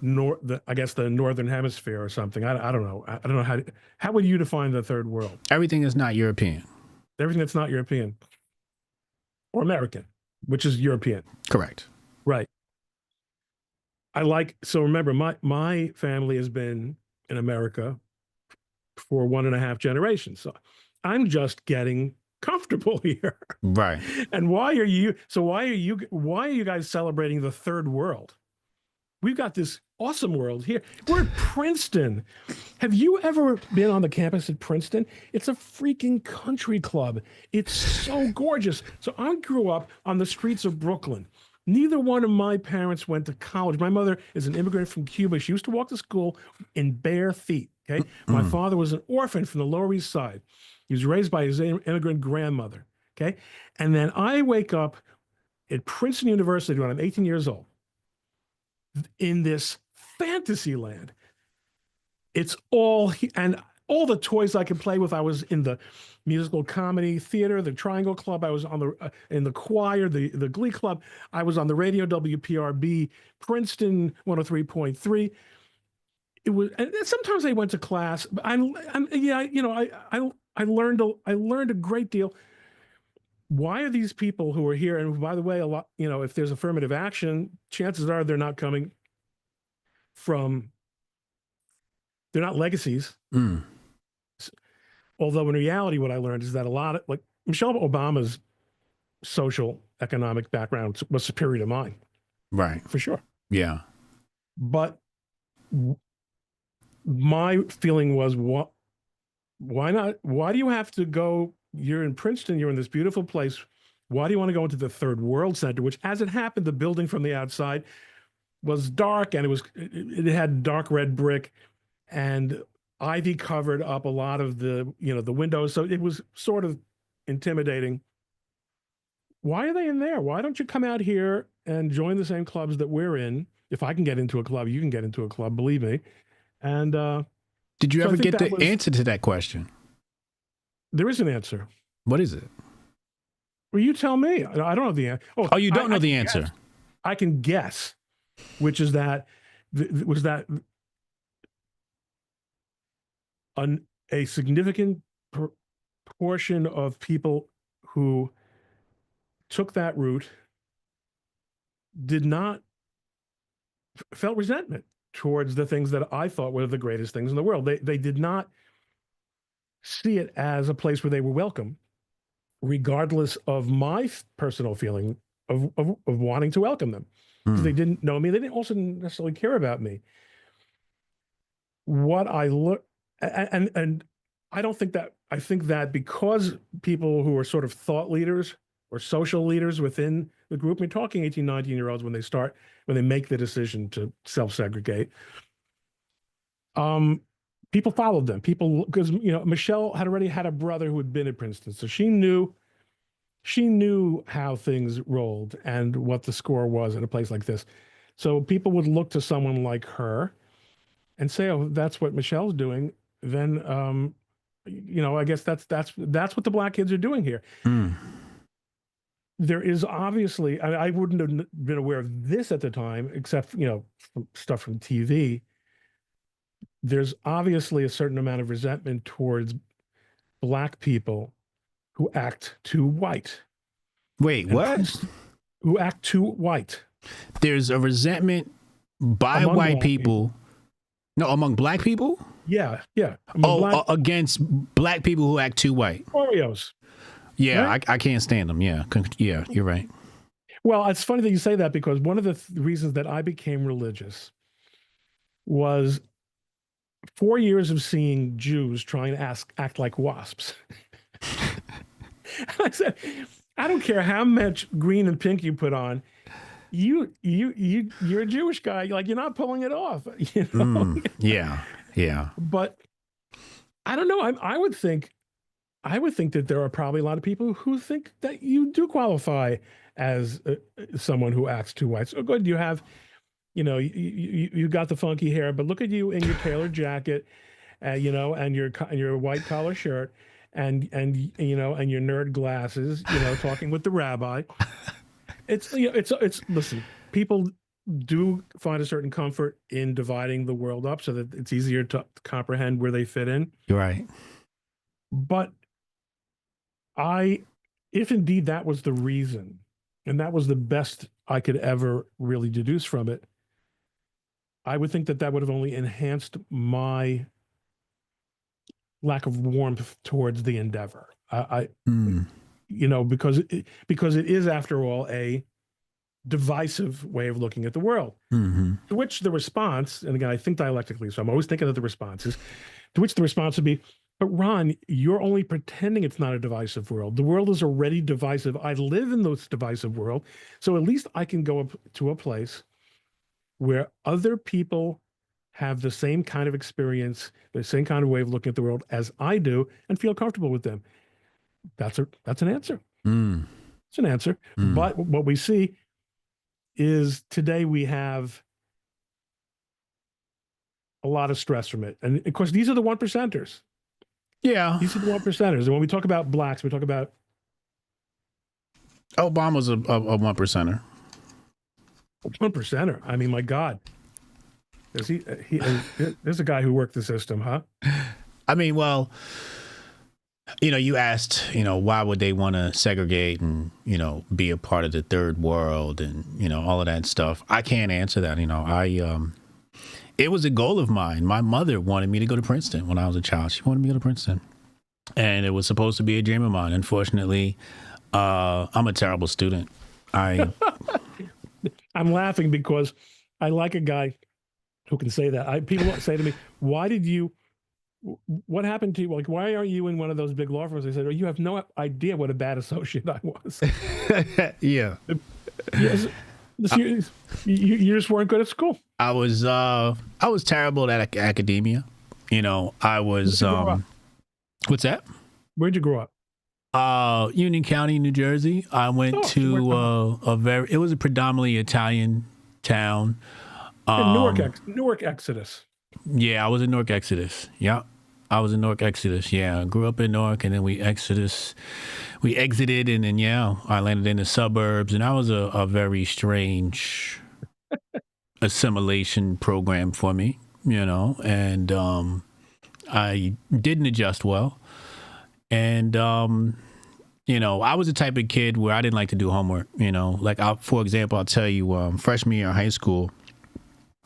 I guess the northern hemisphere or something. I don't know. I don't know how would you define the third world? Everything is not European. Everything that's not European or American, which is European. Correct. Right. So remember, my family has been in America for 1.5 generations. So I'm just getting comfortable here. Right. And why are you guys celebrating the third world? We've got this awesome world here. We're at Princeton. Have you ever been on the campus at Princeton? It's a freaking country club. It's so gorgeous. So I grew up on the streets of Brooklyn. Neither one of my parents went to college. My mother is an immigrant from Cuba. She used to walk to school in bare feet. Okay. My father was an orphan from the Lower East Side. He was raised by his immigrant grandmother. Okay. And then I wake up at Princeton University when I'm 18 years old in this fantasy land. It's all, and all the toys I could play with. I was in the musical comedy theater, the Triangle Club. I was on in the choir, the Glee Club. I was on the radio, WPRB, Princeton 103.3. It was, and sometimes I went to class. But I learned a great deal. Why are these people who are here? And by the way, a lot, if there's affirmative action, chances are they're not coming from. They're not legacies. Although in reality, what I learned is that a lot of, like, Michelle Obama's social economic background was superior to mine, Right. for sure. Yeah. But my feeling was, why not? Why do you have to go? You're in Princeton, you're in this beautiful place. Why do you want to go into the Third World Center, which, as it happened, the building from the outside was dark, and it had dark red brick, and ivy covered up a lot of the windows, so it was sort of intimidating. Why are they in there? Why don't you come out here and join the same clubs that we're in? If I can get into a club, you can get into a club, believe me. And did you so ever get the answer to that question? There is an answer. What is it? Well, you tell me. I don't know the answer. Oh, you don't know the answer? Guess. I can guess, which is that a significant portion of people who took that route felt resentment towards the things that I thought were the greatest things in the world. They did not see it as a place where they were welcome, regardless of my personal feeling of wanting to welcome them. Because they didn't know me. They didn't also necessarily care about me. What I look, and I don't think that, I think that because people who are sort of thought leaders or social leaders within the group, we're talking 18, 19-year-olds when they make the decision to self-segregate, people followed them. People, because Michelle had already had a brother who had been at Princeton, so she knew how things rolled and what the score was in a place like this. So people would look to someone like her and say, "Oh, that's what Michelle's doing." Then, I guess that's what the black kids are doing here. There is obviously, I wouldn't have been aware of this at the time, except from stuff from TV. There's obviously a certain amount of resentment towards black people who act too white. Wait, what? Who act too white. There's a resentment by among white people. No, among black people? Yeah. Against black people who act too white. Oreos. Yeah, right? I can't stand them. Yeah, you're right. Well, it's funny that you say that, because one of the reasons that I became religious was 4 years of seeing Jews trying to act like wasps. I said, I don't care how much green and pink you put on, you're a Jewish guy. Like, you're not pulling it off. Yeah. But I don't know. I would think that there are probably a lot of people who think that you do qualify as someone who acts too white. So good, you have, you got the funky hair, but look at you in your tailored jacket, and your white collar shirt, and your nerd glasses, talking with the rabbi. It's listen, people do find a certain comfort in dividing the world up so that it's easier to comprehend where they fit in. You're right. But if indeed that was the reason, and that was the best I could ever really deduce from it, I would think that would have only enhanced my lack of warmth towards the endeavor. Because it is, after all, a divisive way of looking at the world. To which the response, and again, I think dialectically, so I'm always thinking of the responses, to which the response would be, but Ron, you're only pretending it's not a divisive world. The world is already divisive. I live in this divisive world, so at least I can go up to a place where other people have the same kind of experience, the same kind of way of looking at the world as I do, and feel comfortable with them. That's an answer. It's an answer. But what we see is today we have a lot of stress from it. And of course, these are the 1%ers. Yeah. These are the 1%ers. And when we talk about blacks, we talk about... Obama's a 1%er. 1%er. I mean, my God. There's a guy who worked the system, huh? I mean, well, you asked, why would they want to segregate and, be a part of the third world and, all of that stuff. I can't answer that. It was a goal of mine. My mother wanted me to go to Princeton when I was a child. She wanted me to go to Princeton, and it was supposed to be a dream of mine. Unfortunately, I'm a terrible student. I'm laughing because I like a guy who can say that. People say to me, what happened to you? Like, why are you in one of those big law firms? I said, oh, you have no idea what a bad associate I was. Yeah. Yes, you just weren't good at school. I was terrible at academia. I was, what's that? Where'd you grow up? Union County, New Jersey. I went to it was a predominantly Italian town. Newark Exodus. Yeah, I was in Newark Exodus. Yeah, I was in Newark Exodus. Yeah, I grew up in Newark, and then we exited, and then I landed in the suburbs, and that was a very strange assimilation program for me, and I didn't adjust well, and I was the type of kid where I didn't like to do homework. Like for example, I'll tell you, freshman year in high school,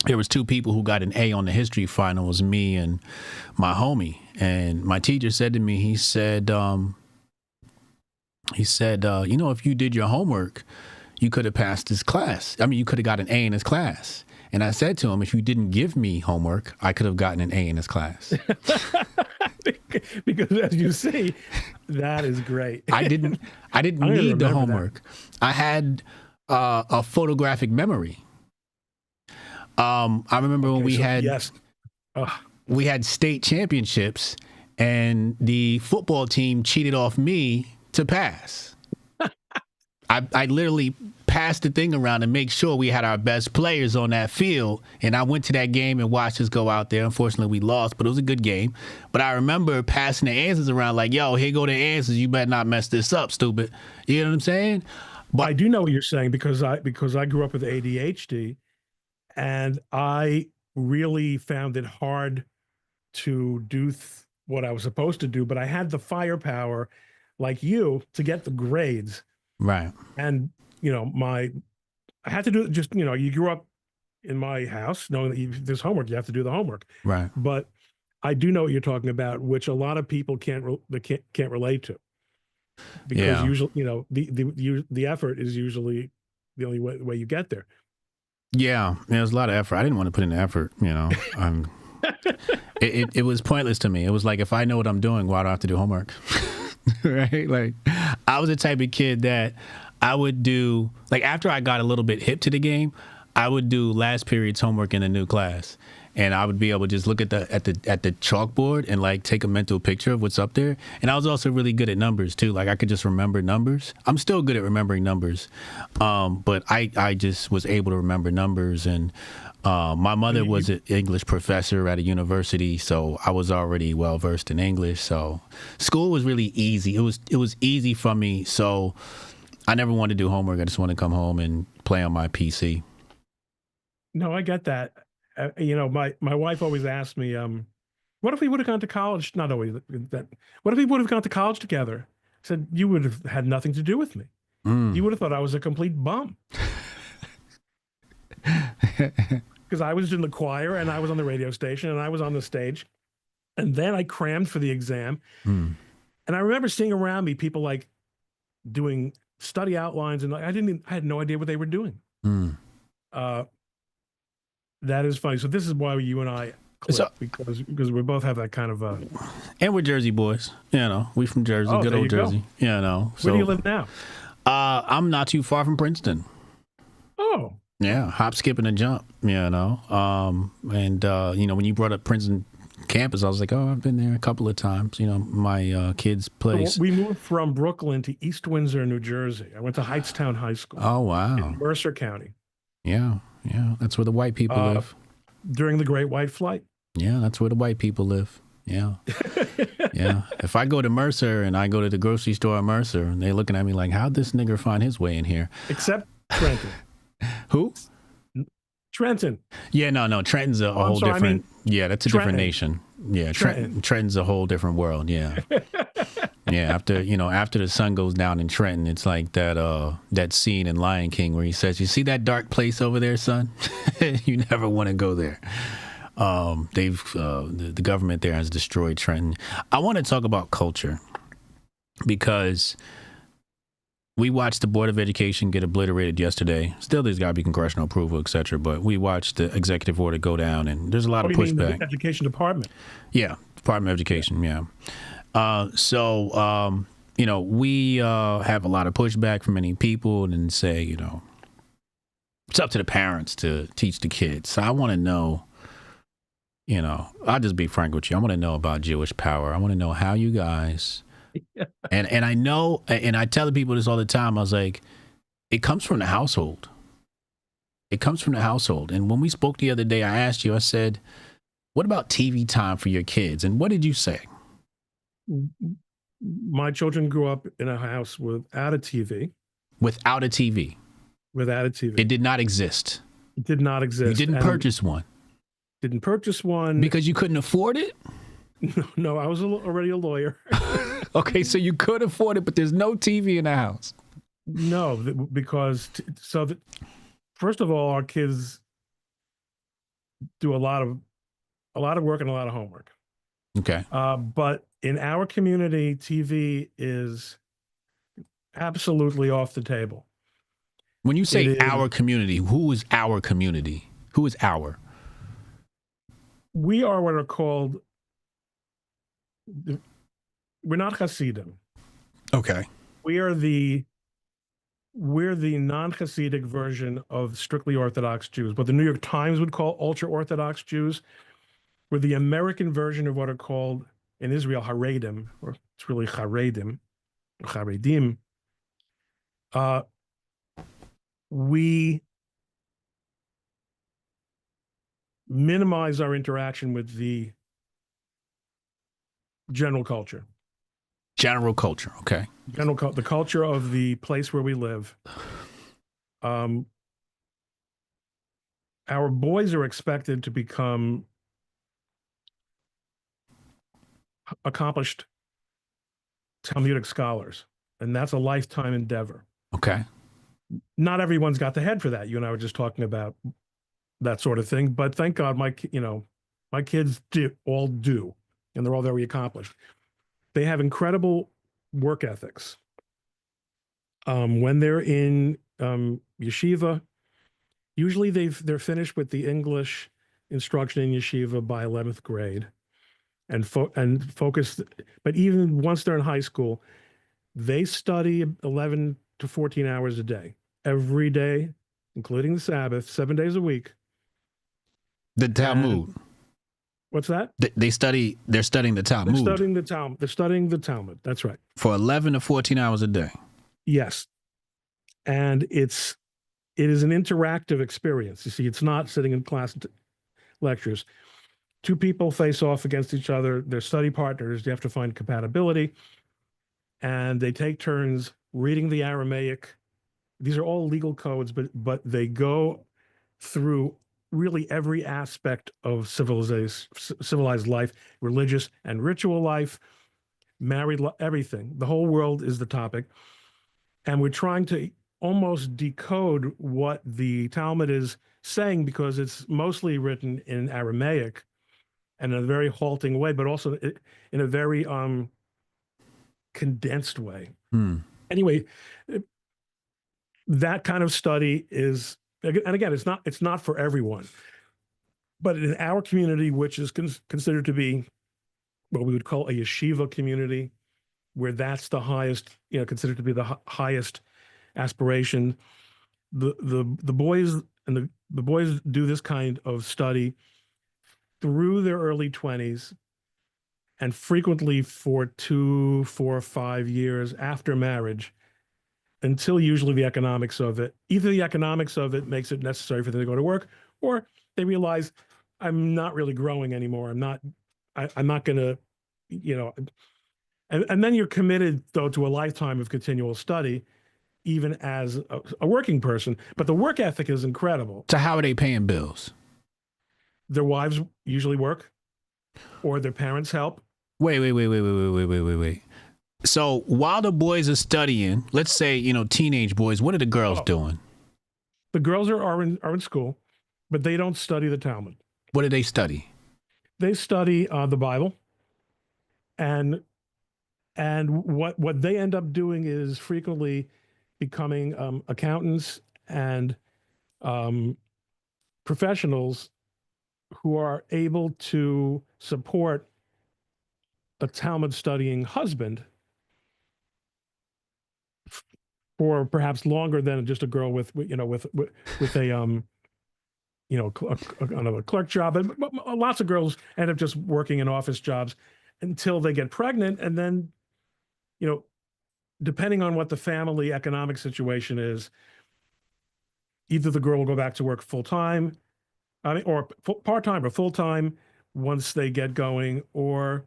there was two people who got an A on the history final. It was me and my homie. And my teacher said to me, he said, if you did your homework, you could have passed this class. I mean, you could have got an A in this class. And I said to him, if you didn't give me homework, I could have gotten an A in this class. Because as you see, that is great. I didn't need the homework. I had a photographic memory. I remember when we had state championships and the football team cheated off me to pass. I literally passed the thing around to make sure we had our best players on that field. And I went to that game and watched us go out there. Unfortunately, we lost, but it was a good game. But I remember passing the answers around like, yo, here go the answers. You better not mess this up, stupid. You know what I'm saying? But I do know what you're saying because I grew up with ADHD. And I really found it hard to do what I was supposed to do, but I had the firepower, like you, to get the grades. Right. And I had to do just you grew up in my house knowing that there's homework, you have to do the homework. Right. But I do know what you're talking about, which a lot of people can't relate to, because usually the effort is usually the only way you get there. Yeah, there was a lot of effort. I didn't want to put in the effort, it was pointless to me. It was like, if I know what I'm doing, why do I have to do homework? Right? Like, I was the type of kid that I would do, like, after I got a little bit hip to the game, I would do last period's homework in a new class. And I would be able to just look at the chalkboard and like take a mental picture of what's up there. And I was also really good at numbers too. Like I could just remember numbers. I'm still good at remembering numbers, but I just was able to remember numbers. And my mother was an English professor at a university, so I was already well versed in English. So school was really easy. It was easy for me. So I never wanted to do homework. I just wanted to come home and play on my PC. No, I get that. My wife always asked me, what if we would have gone to college? Not always that. What if we would have gone to college together? I said, you would have had nothing to do with me. You would have thought I was a complete bum. Because I was in the choir and I was on the radio station and I was on the stage. And then I crammed for the exam. And I remember seeing around me people like doing study outlines, and I had no idea what they were doing. That is funny. So this is why you and I click, because we both have that kind of and we're Jersey boys. We from Jersey, good old Jersey. So, where do you live now? I'm not too far from Princeton. Oh. Yeah, hop, skip, and a jump. And when you brought up Princeton campus, I was like, oh, I've been there a couple of times. My kid's place. We moved from Brooklyn to East Windsor, New Jersey. I went to Hightstown High School. Oh, wow. In Mercer County. Yeah, that's where the white people live. During the Great White Flight. Yeah, that's where the white people live. Yeah. Yeah. If I go to Mercer and I go to the grocery store in Mercer, and they're looking at me like, how'd this nigger find his way in here? Except Trenton. Who? Trenton. Yeah, no. Trenton's a whole different. That's a different nation. Yeah, Trenton's a whole different world. Yeah. Yeah, after the sun goes down in Trenton, it's like that scene in Lion King where he says, "You see that dark place over there, son? You never want to go there." The government there has destroyed Trenton. I want to talk about culture because We watched the Board of Education get obliterated yesterday. Still, there's got to be congressional approval, et cetera. But we watched the executive order go down, and there's a lot of You mean pushback. the Education Department? Yeah, Department of Education, yeah. You know, we have a lot of pushback from many people and say, you know, it's up to the parents to teach the kids. So I want to know, you know, I'll just be frank with you. I want to know about Jewish power. I want to know how you guys... And I know, and I tell the people this all the time. I was like, it comes from the household. It comes from the household. And when we spoke the other day, I asked you, I said, what about TV time for your kids? And what did you say? My children grew up in a house without a TV. Without a TV? Without a TV. It did not exist. It did not exist. You didn't purchase one? Didn't purchase one. Because you couldn't afford it? No, I was already a lawyer. Okay, so you could afford it, but there's no TV in the house. No, because first of all, our kids do a lot of work and a lot of homework. Okay. But in our community, TV is absolutely off the table. When you say our community, who is our community? Who is our? We are what are called. We're not Hasidim. Okay. We're the non-Hasidic version of strictly Orthodox Jews, what the New York Times would call ultra-Orthodox Jews. We're the American version of what are called in Israel Haredim, or it's really Haredim, Haredim. We minimize our interaction with the general culture. General culture, okay. The culture of the place where we live. Our boys are expected to become accomplished Talmudic scholars, and that's a lifetime endeavor. Okay. Not everyone's got the head for that. You and I were just talking about that sort of thing, but thank God my kids all do, and they're all very accomplished. They have incredible work ethics. When they're in yeshiva, usually they're finished with the English instruction in yeshiva by 11th grade, and focused. But even once they're in high school, they study 11 to 14 hours a day, every day, including the Sabbath, 7 days a week. The Talmud. What's that? They're studying the Talmud. They're studying the Talmud. That's right. For 11 to 14 hours a day. Yes. And it is an interactive experience. You see, it's not sitting in class lectures. Two people face off against each other. They're study partners. You have to find compatibility. And they take turns reading the Aramaic. These are all legal codes, but they go through really every aspect of civilized life, religious and ritual life, married life, everything. The whole world is the topic. And we're trying to almost decode what the Talmud is saying, because it's mostly written in Aramaic and in a very halting way, but also in a very condensed way. Anyway, that kind of study is, and again, it's not for everyone, but in our community, which is considered to be what we would call a yeshiva community, where that's the highest, considered to be the highest aspiration, the boys and the boys do this kind of study through their early 20s, and frequently for 2, 4, 5 years after marriage, until usually the economics of it, either the economics of it makes it necessary for them to go to work, or they realize, I'm not really growing anymore. I'm not going to, and then you're committed, though, to a lifetime of continual study, even as a working person. But the work ethic is incredible. So how are they paying bills? Their wives usually work, or their parents help. Wait. So while the boys are studying, let's say, teenage boys, what are the girls doing? The girls are in school, but they don't study the Talmud. What do they study? They study the Bible, and what they end up doing is frequently becoming accountants and professionals who are able to support a Talmud studying husband for perhaps longer than just a girl with a a clerk job. And lots of girls end up just working in office jobs until they get pregnant, and then, depending on what the family economic situation is, either the girl will go back to work full time, or part time or full time once they get going, or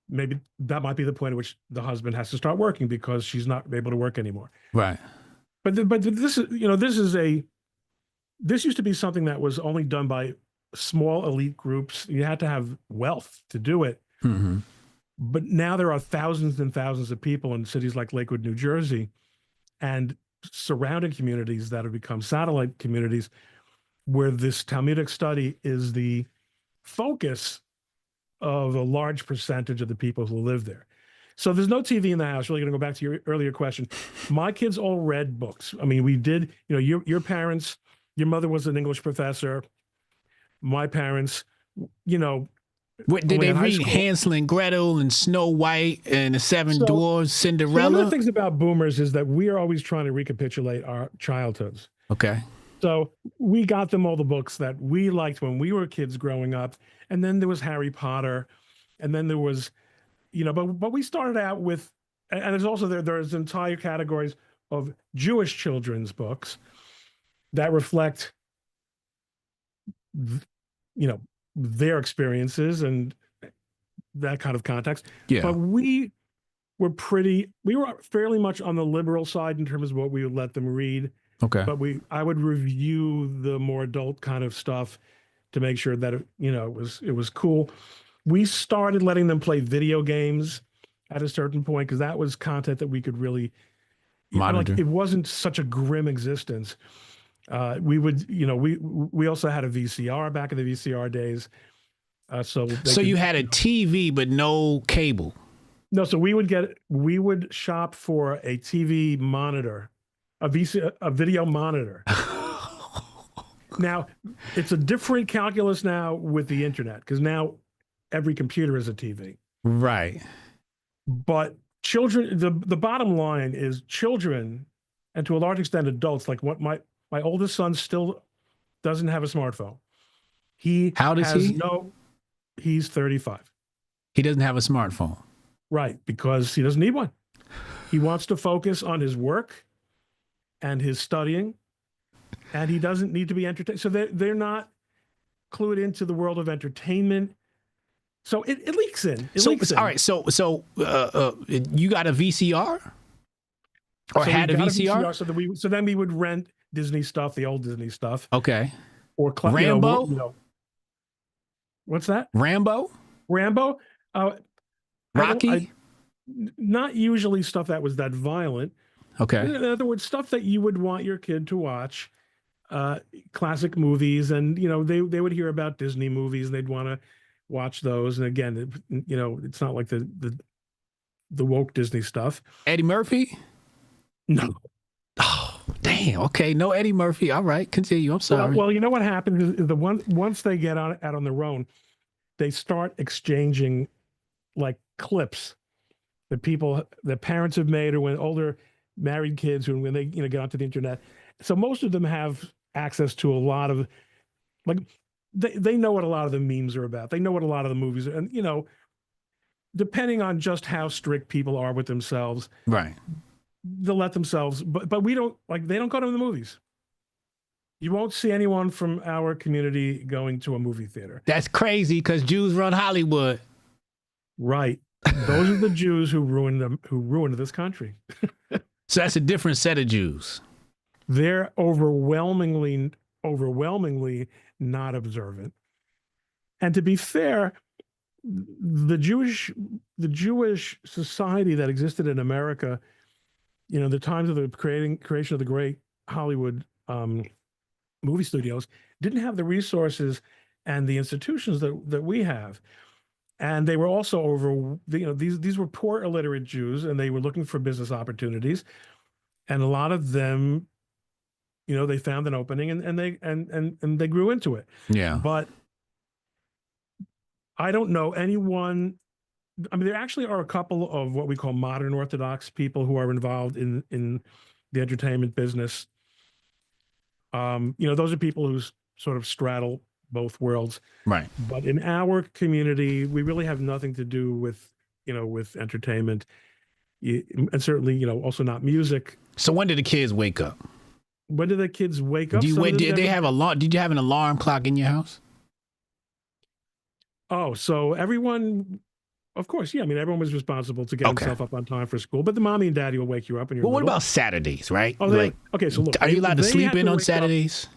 maybe that might be the point at which the husband has to start working because she's not able to work anymore. Right. But this used to be something that was only done by small elite groups. You had to have wealth to do it. Mm-hmm. But now there are thousands and thousands of people in cities like Lakewood, New Jersey, and surrounding communities that have become satellite communities where this Talmudic study is the focus of a large percentage of the people who live there. So there's no TV in the house. Really going to go back to your earlier question. My kids all read books. I mean, we did, your parents, your mother was an English professor. My parents, What did they read? Hansel and Gretel and Snow White and the Seven Dwarfs, Cinderella? One of the things about boomers is that we are always trying to recapitulate our childhoods. Okay. So we got them all the books that we liked when we were kids growing up. And then there was Harry Potter. And then there was, but we started out with, and there's also there's entire categories of Jewish children's books that reflect, their experiences and that kind of context. Yeah. But we were fairly much on the liberal side in terms of what we would let them read. Okay. But I would review the more adult kind of stuff to make sure that it was cool. We started letting them play video games at a certain point because that was content that we could really monitor. It wasn't such a grim existence. We would, we also had a VCR back in the VCR days. So you had a TV but no cable. No, so we would shop for a TV monitor, a video monitor. Now, it's a different calculus now with the internet because now every computer is a TV. Right. But children, the bottom line is children, and to a large extent adults, like what my oldest son still doesn't have a smartphone. How does he? He's 35. He doesn't have a smartphone. Right, because he doesn't need one. He wants to focus on his work and his studying, and he doesn't need to be entertained. So they're not clued into the world of entertainment. So it leaks in. All right. So you got a VCR, or had a VCR? So then we would rent Disney stuff, the old Disney stuff. Okay. Or Rambo. What's that? Rambo. Rocky. Not usually stuff that was that violent. Okay. In other words, stuff that you would want your kid to watch, classic movies, and they would hear about Disney movies and they'd want to watch those. And again, it's not like the woke Disney stuff. Eddie Murphy? No. Oh, damn. Okay, no Eddie Murphy. All right, continue. I'm sorry. Well, you know what happens is once they get out on their own, they start exchanging like clips that parents have made, or when older married kids, when they get onto the internet. So most of them have access to a lot of, like, they know what a lot of the memes are about. They know what a lot of the movies are, and depending on just how strict people are with themselves, right, they'll let themselves. But we don't, like, they don't go to the movies. You won't see anyone from our community going to a movie theater. That's crazy because Jews run Hollywood. Right. Those are the Jews who ruined this country. So that's a different set of Jews. They're overwhelmingly not observant. And to be fair, the Jewish society that existed in America, the times of the creation of the great Hollywood movie studios, didn't have the resources and the institutions that we have. And they were also these were poor illiterate Jews, and they were looking for business opportunities. And a lot of them, they found an opening and they grew into it. Yeah. But I don't know anyone. I mean, there actually are a couple of what we call modern Orthodox people who are involved in the entertainment business. Those are people who sort of straddle both worlds. Right. But in our community, we really have nothing to do with entertainment, and certainly, also not music. So when did the kids wake up? When do the kids wake up? Did they have did you have an alarm clock in your house? Oh, so everyone, of course, yeah. I mean, everyone was responsible to get himself up on time for school, but the mommy and daddy will wake you up. And what about Saturdays, right? Oh, okay. So look, are you allowed to sleep in on Saturdays?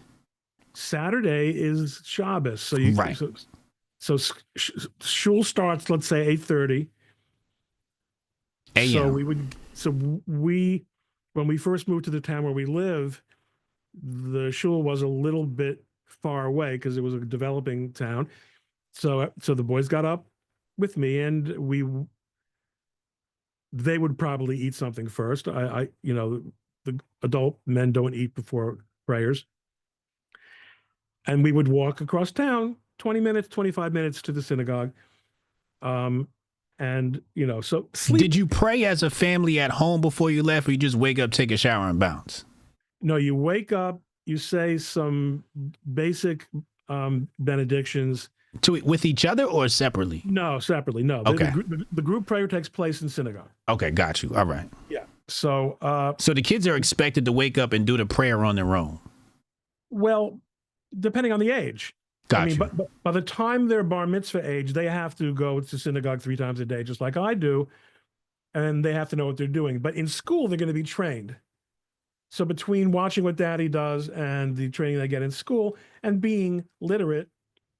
Saturday is Shabbos, so right. So shul starts, let's say 8:30. So when we first moved to the town where we live, the shul was a little bit far away because it was a developing town. So the boys got up with me, and they would probably eat something first. The adult men don't eat before prayers. And we would walk across town 20 minutes, 25 minutes to the synagogue. So sleep. Did you pray as a family at home before you left, or you just wake up, take a shower, and bounce? No, you wake up, you say some basic benedictions. With each other or separately? No, separately. No. Okay. The group prayer takes place in synagogue. Okay, got you. All right. Yeah. So the kids are expected to wake up and do the prayer on their own. Well, depending on the age. Got you. But by the time they're bar mitzvah age, they have to go to synagogue 3 times a day, just like I do, and they have to know what they're doing. But in school, they're going to be trained. So between watching what daddy does and the training they get in school and being literate,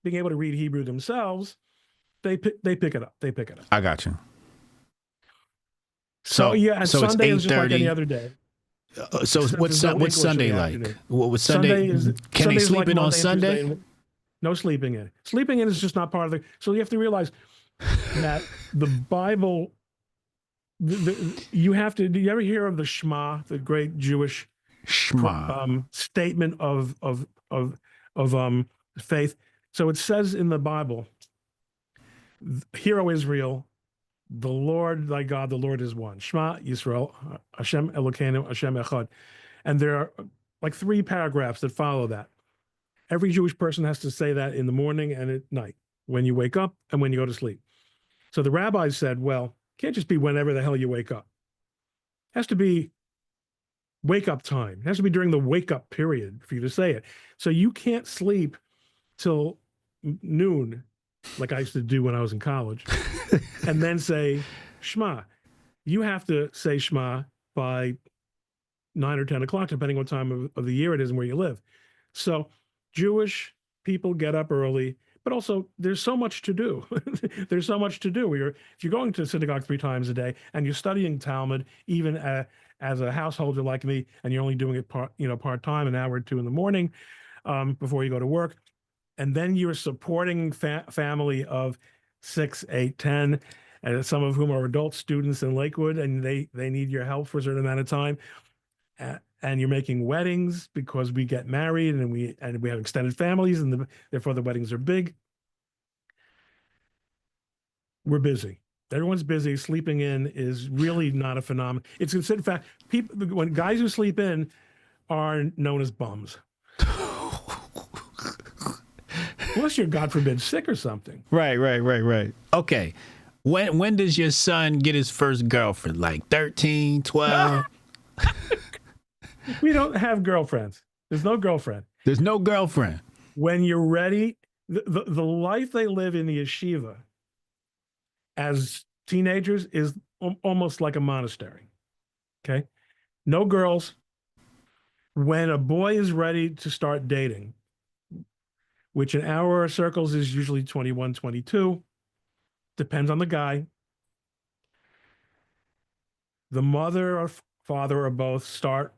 being able to read Hebrew themselves, they pick it up. I got you. So yeah, and so Sunday it's is just like any other day. So what's Sunday like? What was Sunday? Can they sleep in on Sunday? No sleeping in. Sleeping in is just not part of the. So you have to realize that the Bible. You have to. Do you ever hear of the Shma, the great Jewish Shma statement of faith? So it says in the Bible, "Hear, O Israel, the Lord thy God, the Lord is one. Shema Yisrael, Hashem Elokeinu, Hashem Echad." And there are like 3 paragraphs that follow that. Every Jewish person has to say that in the morning and at night, when you wake up and when you go to sleep. So the rabbis said, well, it can't just be whenever the hell you wake up. It has to be wake up time. It has to be during the wake up period for you to say it. So you can't sleep till noon, like I used to do when I was in college, and then say Shema. You have to say Shema by 9 or 10 o'clock, depending on what time of the year it is and where you live. So Jewish people get up early, but also there's so much to do. There's so much to do. If you're going to synagogue 3 times a day and you're studying Talmud, even as a householder like me, and you're only doing it part-time, an hour or 2 in the morning before you go to work, and then you're supporting family of 6, 8, 10, and some of whom are adult students in Lakewood, and they need your help for a certain amount of time. And you're making weddings because we get married and we have extended families, and therefore the weddings are big. We're busy. Everyone's busy. Sleeping in is really not a phenomenon. It's considered, in fact, when guys who sleep in are known as bums. Unless you're, God forbid, sick or something. Right. Okay. When does your son get his first girlfriend? Like 13, 12? We don't have girlfriends. There's no girlfriend. There's no girlfriend. When you're ready, the life they live in the yeshiva as teenagers is almost like a monastery. Okay? No girls. When a boy is ready to start dating, which in our circles is usually 21, 22, depends on the guy, the mother or father or both start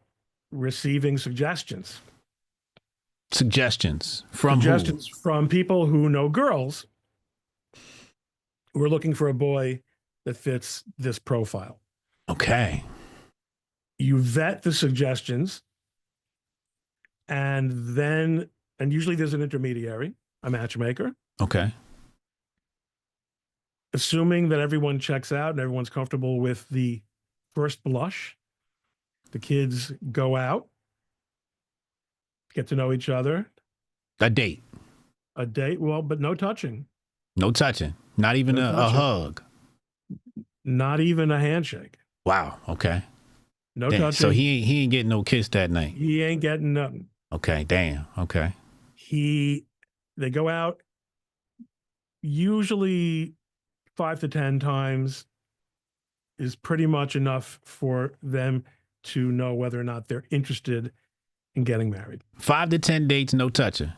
receiving suggestions. Suggestions from who? From people who know girls who are looking for a boy that fits this profile. Okay. You vet the suggestions, and usually there's an intermediary, a matchmaker. Okay. Assuming that everyone checks out and everyone's comfortable with the first blush, the kids go out, get to know each other. A date. A date, well, but no touching. No touching. Not even a hug. Not even a handshake. Wow. Okay. No touching. So he ain't getting no kiss that night. He ain't getting nothing. Okay. Damn. Okay. They go out usually 5 to 10 times is pretty much enough for them to know whether or not they're interested in getting married. 5 to 10 dates, no touching.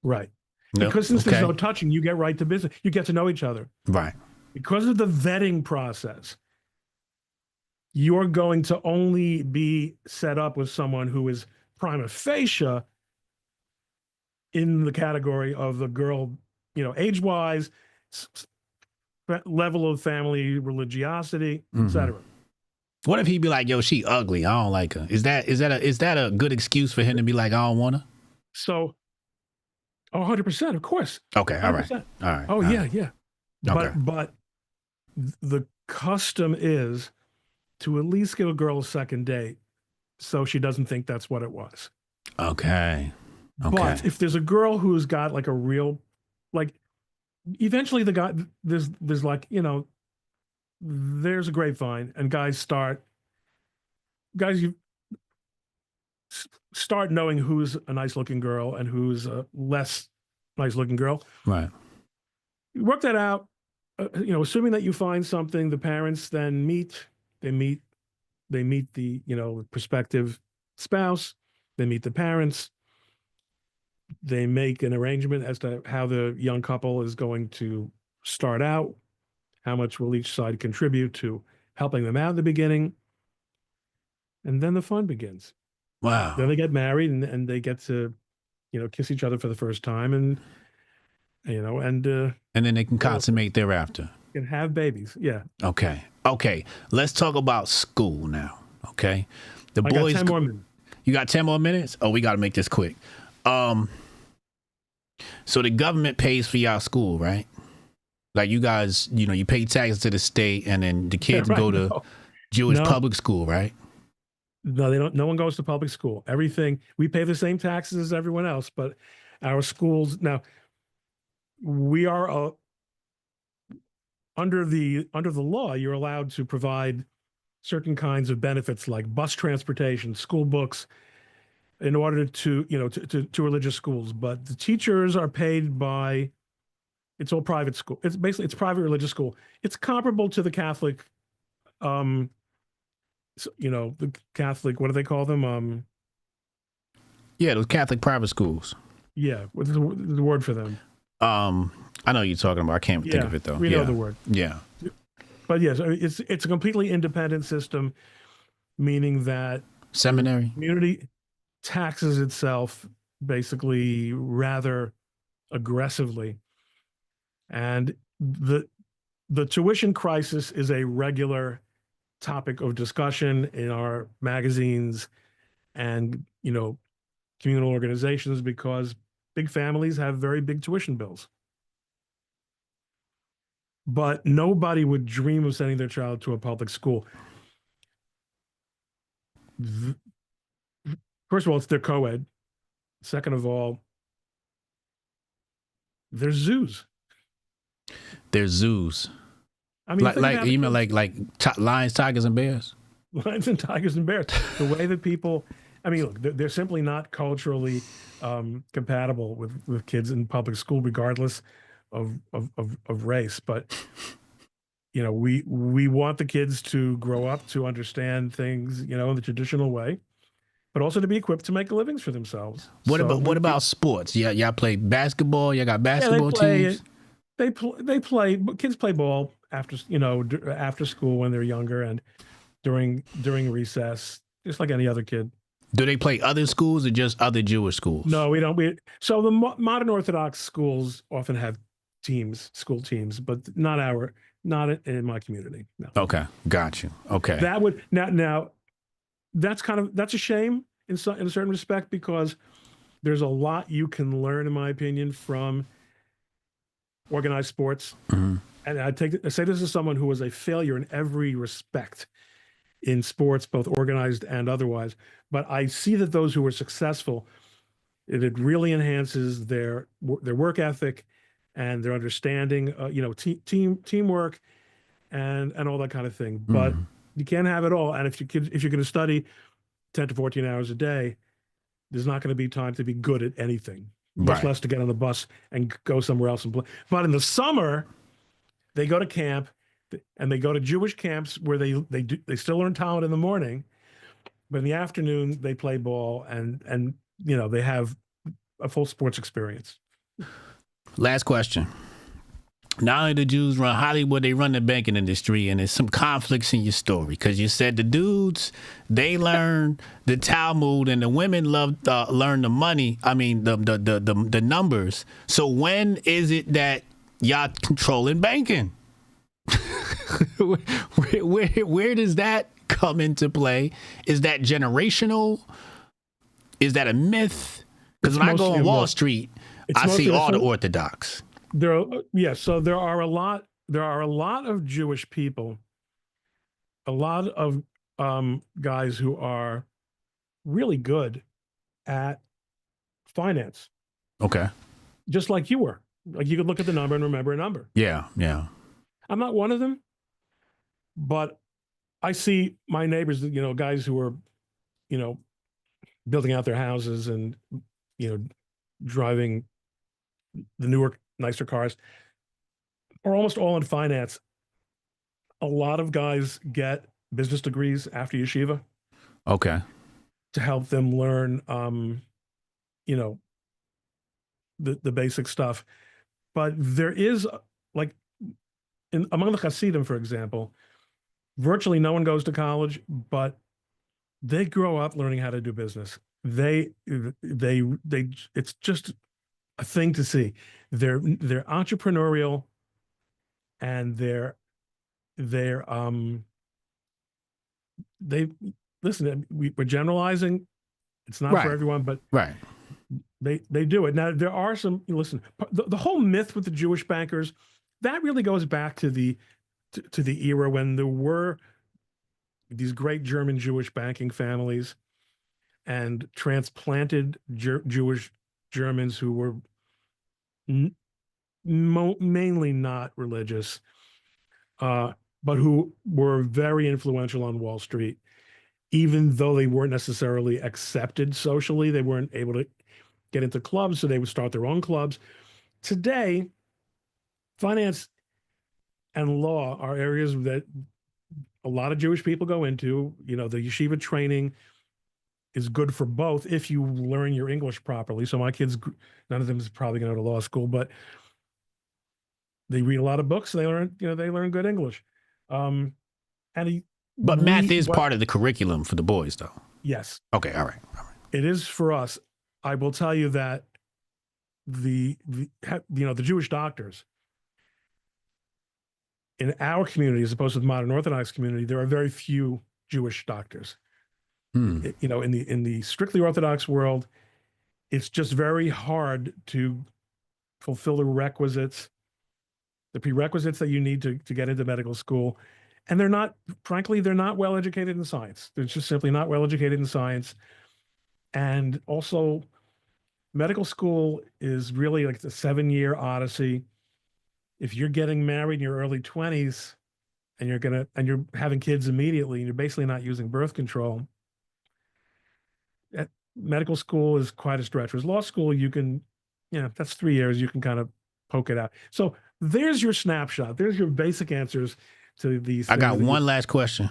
Right. No. Because since there's no touching, you get right to business. You get to know each other. Right. Because of the vetting process, you're going to only be set up with someone who is prima facie in the category of the girl, age-wise, level of family religiosity, etc. What if he be like, "Yo, she ugly. I don't like her." Is that a good excuse for him to be like, "I don't want her"? So, 100%, of course. Okay, all 100%. right. Oh, yeah, yeah. Okay. But the custom is to at least give a girl a second date so she doesn't think that's what it was. Okay. But if there's a girl who's got like a real, like, eventually the guy, there's like, there's a grapevine, and guys you start knowing who's a nice looking girl and who's a less nice looking girl. Right. You work that out, assuming that you find something, the parents then meet the, prospective spouse, they meet the parents, they make an arrangement as to how the young couple is going to start out, how much will each side contribute to helping them out in the beginning. And then the fun begins. Wow. Then they get married and they get to, kiss each other for the first time and then they can consummate thereafter. Can have babies. Yeah. Okay. Let's talk about school now. Okay. I got 10 more minutes. You got 10 more minutes? Oh, we got to make this quick. So the government pays for y'all school, right? Like you guys, you pay taxes to the state, and then the kids go to Jewish public school, right? No, they don't. No one goes to public school. We pay the same taxes as everyone else, but our schools now, we are under the law. You're allowed to provide certain kinds of benefits like bus transportation, school books, in order to religious schools. But the teachers are paid by. It's all private school. It's private religious school. It's comparable to the Catholic, the Catholic, what do they call them? Yeah, those Catholic private schools. Yeah, what's the word for them? I know what you're talking about. I can't think of it though. We know the word. Yeah. But yes, it's a completely independent system, meaning that seminary community taxes itself basically rather aggressively. And the tuition crisis is a regular topic of discussion in our magazines and, communal organizations, because big families have very big tuition bills. But nobody would dream of sending their child to a public school. First of all, they're co-ed. Second of all, there's zoos. There's zoos. I mean, you mean like lions, tigers, and bears? Lions and tigers and bears. The way that people, look, they're simply not culturally compatible with kids in public school, regardless of race. But we want the kids to grow up to understand things, in the traditional way, but also to be equipped to make livings for themselves. What about sports? Yeah, y'all play basketball. Y'all got basketball teams. Kids play ball after school when they're younger and during recess, just like any other kid. Do they play other schools or just other Jewish schools? No, we don't. So the modern Orthodox schools often have school teams, but not in my community. No. Okay, got you. Okay. That would now that's a shame in a certain respect, because there's a lot you can learn, in my opinion, from organized sports. Mhm. And I say this as someone who was a failure in every respect in sports, both organized and otherwise. But I see that those who were successful, it really enhances their work ethic and their understanding, teamwork and all that kind of thing. But Mhm. you can't have it all. And if you're going to study 10 to 14 hours a day, there's not going to be time to be good at anything, much Right. less to get on the bus and go somewhere else and play. But in the summer, they go to camp, and they go to Jewish camps where they still learn Talmud in the morning, but in the afternoon they play ball and they have a full sports experience. Last question. Not only the Jews run Hollywood, they run the banking industry, and there's some conflicts in your story, because you said the dudes, they learn the Talmud, and the women love learn the money. I mean the numbers. So when is it that y'all controlling banking? where does that come into play? Is that generational? Is that a myth? Because when I go on Wall Street, I see all the Orthodox. So there are a lot of Jewish people, a lot of guys who are really good at finance. Okay. Just like you were. Like, you could look at the number and remember a number. Yeah. I'm not one of them, but I see my neighbors, guys who are, building out their houses and, driving the newer, nicer cars, are almost all in finance. A lot of guys get business degrees after yeshiva. Okay. To help them learn, the basic stuff. But there is, like, among the Hasidim, for example, virtually no one goes to college, but they grow up learning how to do business. It's just a thing to see. They're entrepreneurial, and they listen. We're generalizing. It's not for everyone, but right. They do it. Now, there are some, listen, the whole myth with the Jewish bankers, that really goes back to the era when there were these great German Jewish banking families and transplanted Jewish Germans who were mainly not religious, but who were very influential on Wall Street. Even though they weren't necessarily accepted socially, they weren't able to get into clubs, so they would start their own clubs. Today, finance and law are areas that a lot of Jewish people go into. The yeshiva training is good for both if you learn your English properly. So my kids, none of them is probably going to go to law school, but they read a lot of books. They learn good English. But math is part of the curriculum for the boys, though. Yes. Okay. All right. It is for us. I will tell you that the Jewish doctors in our community, as opposed to the modern Orthodox community, there are very few Jewish doctors. In the strictly Orthodox world, it's just very hard to fulfill the prerequisites that you need to get into medical school. And they're not well educated in science. They're just simply not well educated in science. And also, medical school is really like the 7-year odyssey. If you're getting married in your early 20s and you're having kids immediately, and you're basically not using birth control, medical school is quite a stretch. Whereas law school, you can, that's 3 years. You can kind of poke it out. So there's your snapshot. There's your basic answers to these. I got one last question.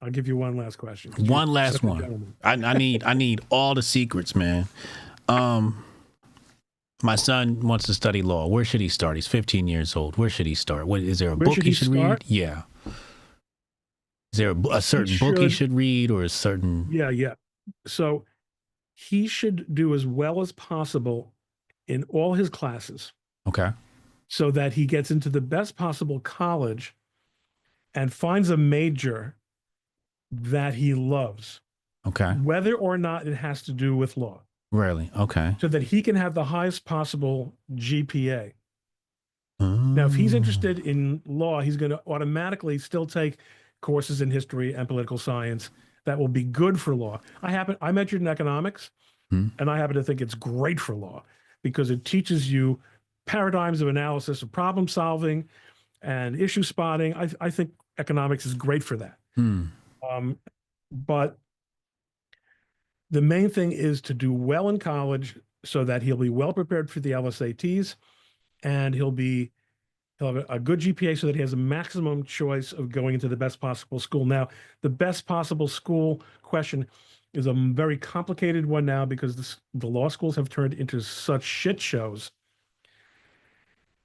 I'll give you one last question. One last one. I need all the secrets, man. My son wants to study law. Where should he start? He's 15 years old. Where should he start? Is there a book he should read? Yeah. Is there a certain book he should read, or a certain? Yeah. So he should do as well as possible in all his classes. Okay. So that he gets into the best possible college and finds a major that he loves. Okay. whether or not it has to do with law, Really? Okay. so that he can have the highest possible GPA. Now, if he's Mm. interested in law, he's going to automatically still take courses in history and political science that will be good for law. I majored in economics, and I happen to think it's great for law because it teaches you paradigms of analysis, of problem solving, and issue spotting. I think economics is great for that. But the main thing is to do well in college so that he'll be well prepared for the LSATs, and he'll have a good GPA so that he has a maximum choice of going into the best possible school. Now, the best possible school question is a very complicated one now because the law schools have turned into such shit shows.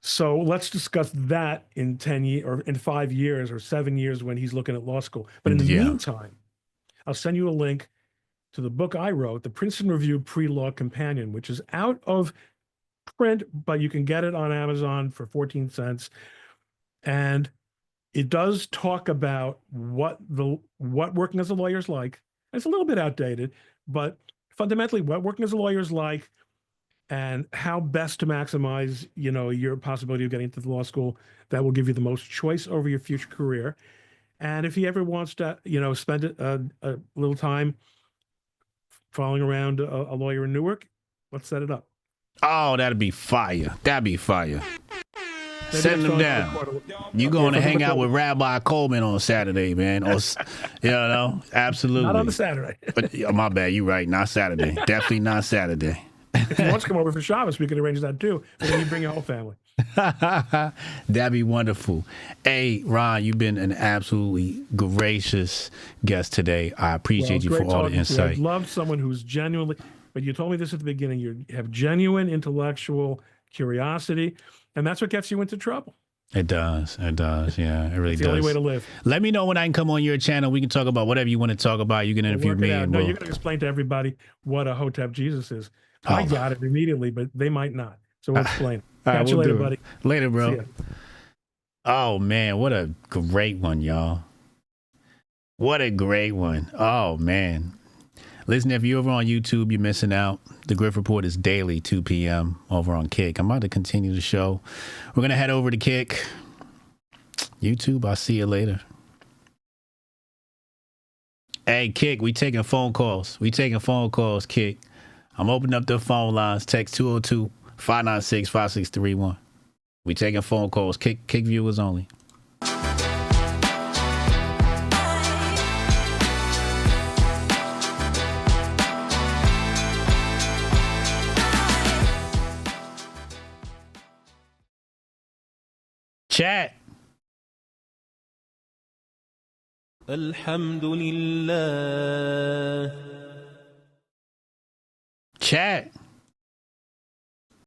So let's discuss that in 10 years or in 5 years or 7 years when he's looking at law school. But in the meantime, I'll send you a link to the book I wrote, the Princeton Review Pre-Law Companion, which is out of print, but you can get it on Amazon for 14 cents. And it does talk about what working as a lawyer is like. It's a little bit outdated, but fundamentally what working as a lawyer is like and how best to maximize, your possibility of getting into the law school that will give you the most choice over your future career. And if he ever wants to, spend a little time following around a lawyer in Newark, let's set it up. Oh, that'd be fire. That'd be fire. Maybe Send them down. You going to hang out with Rabbi Coleman on Saturday, man? Or, absolutely. Not on the Saturday. But my bad. You right. Not Saturday. Definitely not Saturday. If you want to come over for Shabbos, we could arrange that too. And then you bring your whole family. That'd be wonderful. Hey, Ron, you've been an absolutely gracious guest today. I appreciate you for all the insight. I'd love someone who's genuinely, but you told me this at the beginning, you have genuine intellectual curiosity, and that's what gets you into trouble. It does. It does. Yeah, it really it's does. the only way to live. Let me know when I can come on your channel. We can talk about whatever you want to talk about. You can interview me. No, you're going to explain to everybody what a Hotep Jesus is. I got it immediately, but they might not. So we'll explain. Catch you later, buddy. Later, bro. Oh, man. What a great one, y'all. What a great one. Oh, man. Listen, if you're over on YouTube, you're missing out. The Griff Report is daily, 2 p.m. over on Kick. I'm about to continue the show. We're going to head over to Kick. YouTube, I'll see you later. Hey, Kick, we taking phone calls. Kick. I'm opening up the phone lines. Text 202-596-5631. We taking phone calls. Kick viewers only. Chat. Alhamdulillah. Chat.